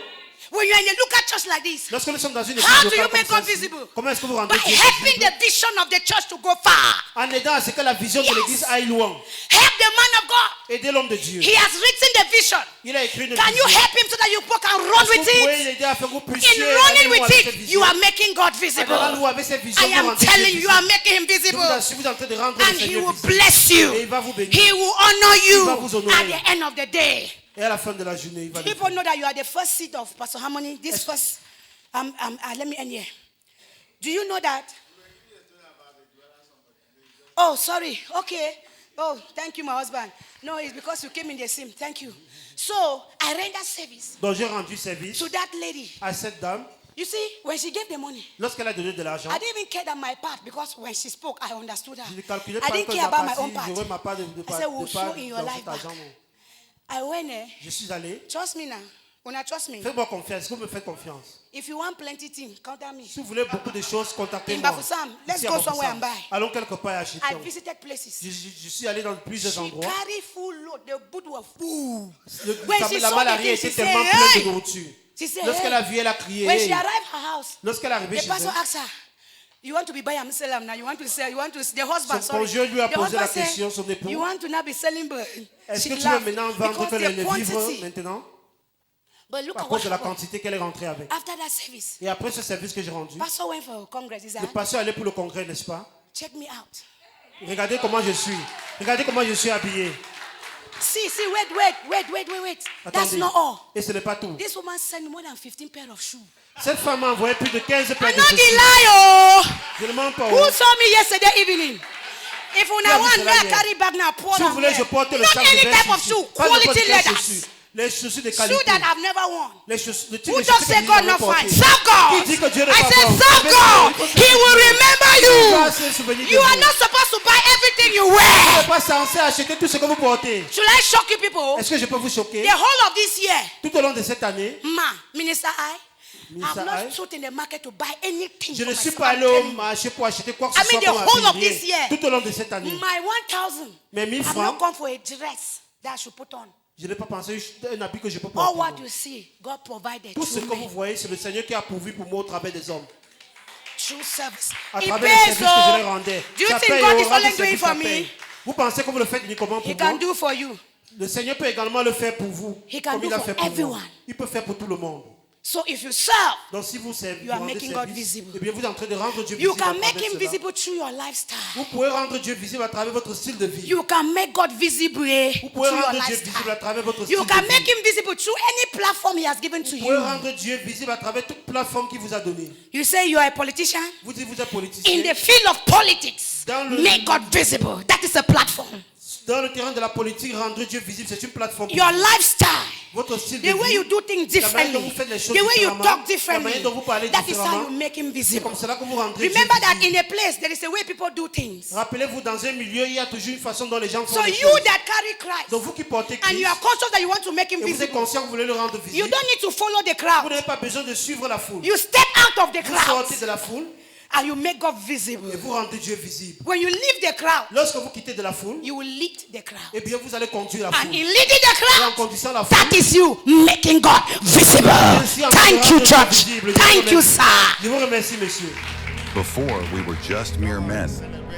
When you're in a local church like this, Lorsque nous sommes dans une église how do locale you make comme God celle-ci, visible? comment est-ce que vous rendez By Dieu helping visible? the vision of the church to go far. En aidant à ce que la vision Yes. de l'église aille loin. Help the man of God. Aider l'homme de Dieu. He has written the vision. Il a écrit une Can you vision. help him so that you can run Est-ce que with vous pouvez it? l'aider à faire que vous In puissiez aller running loin with avec cette it, vision? you are making God En visible. allant loin avec cette vision, I vous am rendez telling Dieu you, you are visible. making him Je vous visible. assure, vous êtes en train de rendre And le he Seigneur will visible. bless you. Et il va vous bénir. He will honor Il va you vous honorer. at the end of the day. Et à la fin de la journée, il va le People faire. know that you are the first seed of Pastor Harmony. This first, let me end here. Do you know that? Oh, sorry. Okay. Oh, thank you, my husband. No, it's because you came in the sim. Thank you. So I rendered service Donc j'ai rendu service to that lady. à cette dame. You see, when she gave the money, Lorsqu'elle a donné de l'argent, I didn't even care that my part because when she spoke, I understood her. je ne calculais I pas didn't que care la about my partie, own part. j'aurais ma part de I said, we'll part show in your dans life cet back. argent. I went there. Je suis allé. Trust me now. When I trust me, Faites-moi confiance. Est-ce que vous me faites confiance? if you want plenty things, contact me. Si vous voulez beaucoup de choses, In contactez-moi. Bafoussam, let's Ici à go Bafoussam. somewhere and buy. Allons quelque part et achetons. I visited places. Je suis allé dans plusieurs She endroits. carried full load. The boot was full. Le- When she la saw malariée the thing, était she tellement said, pleine de hey! nourriture. She said, Lorsqu'elle hey! a vu, elle a crié. When she Hey! arrived at her house, Lorsqu'elle est arrivée the chez pastor elle, asked her, you want to be buying Amsalam now? You want to sell? You want to? The husband, Son sorry. conjoint lui a The posé la husband question, said, son époux. you want to now be selling bird? Est-ce She que tu veux laughed maintenant vendre because que les the vivres quantity. maintenant? But look À at cause what de la happened. quantité qu'elle est rentrée avec. After that service, Et après ce service que j'ai rendu, pastor went for a congress. He said, le pasteur allait pour le congrès, n'est-ce pas? check me out. Regardez comment je suis. Regardez comment je suis habillé. See, wait. That's Attendez. not all. Et ce n'est pas tout. This woman sent more than 15 pairs of shoes. Cette femme m'a envoyé plus de 15 I'm paires de not the chaussures. liar. Je ne mens pas. Who saw me yesterday evening? If Qui a una vu want, cela may I hier? carry bag now, pour Si vous voulez, je porte le sac Not de any 20 type of shoe, chaussures. Pas n'importe quality quelle leathers. chaussure. Les chaussures de Shoe qualité. that I've never worn. Les chaussures, le type Who de just chaussures say que God je n'ai not pas fine? portées. Serve God. Qui dit que Dieu n'est I pas said, bon? serve Mais God. il faut se He will souvenir. remember Il you. va se souvenir de You are vous. not supposed to buy everything you Vous wear. n'êtes pas censé acheter tout ce que vous portez. Should I shock you people? Est-ce que je peux vous choquer? The whole of this year, Tout au long de cette année, Minister I Minister have not I, stood in the market to buy anything. je for ne suis myself. pas allé I'm au telling you. marché pour acheter quoi que I ce mean, soit the pour whole of m'habiller. this year. Tout au long de cette année. My 1,000. Mes 1000 I've francs, not come for a dress that I should put on. je n'ai pas pensé un habit que je peux All porter. what non. you see, God provided. Tout ce through que me. vous voyez, c'est le Seigneur qui a pourvu pour moi au travers des hommes. True service. À It travers les pays, services que je leur so rendais. do you Ça think paye God au is rang du only doing service, for ça me? paye. Vous pensez que vous le faites uniquement pour He can moi? do for you. Le Seigneur peut également le faire pour vous. He can Comme do il a for fait pour everyone. moi. Il peut faire pour tout le monde. So if you serve, Donc si vous servez, You are vous rendez making God service, visible. eh bien vous êtes en train de rendre Dieu you visible. à can make travers him cela. visible through your lifestyle. Vous pouvez rendre Dieu visible à travers votre style de vie. You can make God visible Vous through pouvez your rendre Dieu visible à lifestyle. travers votre style You de can vie. make him visible through any platform he has given to Vous pouvez you. rendre Dieu visible à travers toute plateforme qu'il vous a donnée. You say you are a politician? Vous dites vous êtes politicien. In the field of politics, Dans le- make God visible. That is a platform. Dans le terrain de la politique, rendre Dieu visible, c'est une plateforme. Your lifestyle, Votre style the de way vie, you do things la manière dont differently, vous faites les choses the way you différemment, talk la differently, manière dont vous parlez that is how différemment, you make him c'est visible. comme cela que vous rendrez Dieu Remember that visible. in a place, there is a way people do things. Rappelez-vous, dans un milieu, il y a toujours une façon dont les gens font So les you choses. that carry Christ, Donc vous qui portez and you Christ, are conscious that you want to make him et vous êtes visible, conscient que vous voulez le rendre you visible, don't need to follow the vous crowd. n'avez pas besoin de suivre la foule. You step out of the Vous crowd sortez de la foule and you make God et visible. vous rendez Dieu visible. When you leave the crowd, Lorsque vous quittez de la foule, you will lead the crowd. eh bien vous allez conduire la And foule. in leading the Et en crowd, conduisant la foule, that is you making God visible. Thank you, church. Thank you, sir. je vous remercie, monsieur. Before, we were just mere men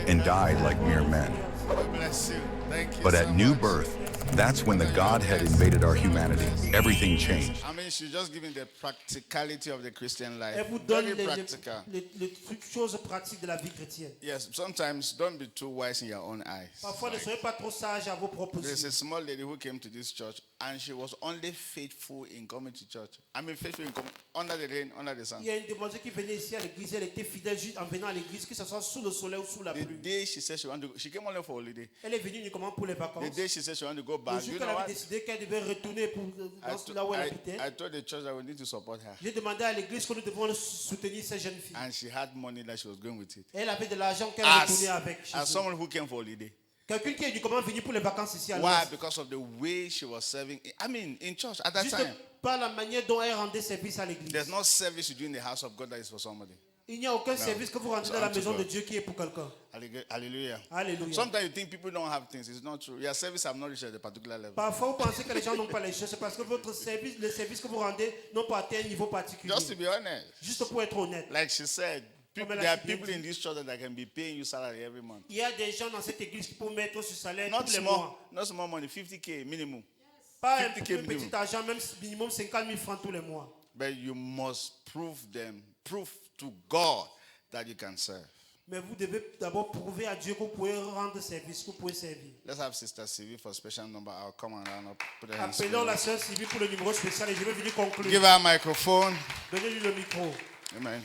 and died like mere men. God bless you. Thank you. But so at new much. birth, that's when the Godhead invaded our humanity. Everything changed. I mean, she's just giving the practicality of the Christian life. Elle vous donne Very les practical. choses pratiques de la vie chrétienne. Yes, sometimes don't be too wise in your own eyes. Parfois, ne soyez pas trop sage à vos propres There's yeux. a small lady who came to this church and she was only faithful in coming to church. I mean, faithful in coming under the rain, under the sun. Il y a une demoiselle qui venait ici à l'église, elle était fidèle juste en venant à l'église, que ce soit sous le soleil ou sous la The pluie. day she said she wanted to go, she came only for holiday. Elle est venue uniquement pour les vacances. The day she said she wanted to go Le back, jour you qu'elle know avait what? décidé qu'elle devait retourner pour, là où elle habitait, I told the church that we need to support her. j'ai demandé à l'église que nous devons soutenir ces jeunes filles. And she had money that she was going with it. Elle avait de l'argent qu'elle retournait As, avec chez as eux. someone who came for holiday. Quelqu'un qui est uniquement venu pour les vacances ici à Why? l'ouest. Because of the way she was serving. I mean, in church at that Juste time. par la manière dont elle rendait service à l'église. There's no service you do in the house of God that is for somebody. Il n'y a aucun service que vous rendez dans la Unto maison God. de Dieu qui est pour quelqu'un. Hallelujah. Alléluia. Sometimes you think people don't have things. It's not true. Your service have not reached at a particular level. Parfois, vous pensez que les gens n'ont pas les choses. C'est parce que votre service, les services que vous rendez n'ont pas atteint un niveau particulier. Just to be honest. Juste pour être honnête. Like she said, Comme there elle a are si bien people dit. in this church that can be paying you salary every month. Il y a des gens dans cette église qui peuvent mettre sur salaire Not tous les small, mois. not small money, 50K minimum. Pas un 50K petit minimum. argent, même minimum 50 000 francs tous les mois. But you must prove to God that you can serve. Mais vous devez d'abord prouver à Dieu que vous pouvez rendre service, que vous pouvez servir. Let's have Sister Sylvie for a special number. I'll come and round up. Put her hands Appelons la together. sœur Sylvie pour le numéro spécial et je vais venir conclure. Give her a microphone. Donnez-lui le micro. Amen.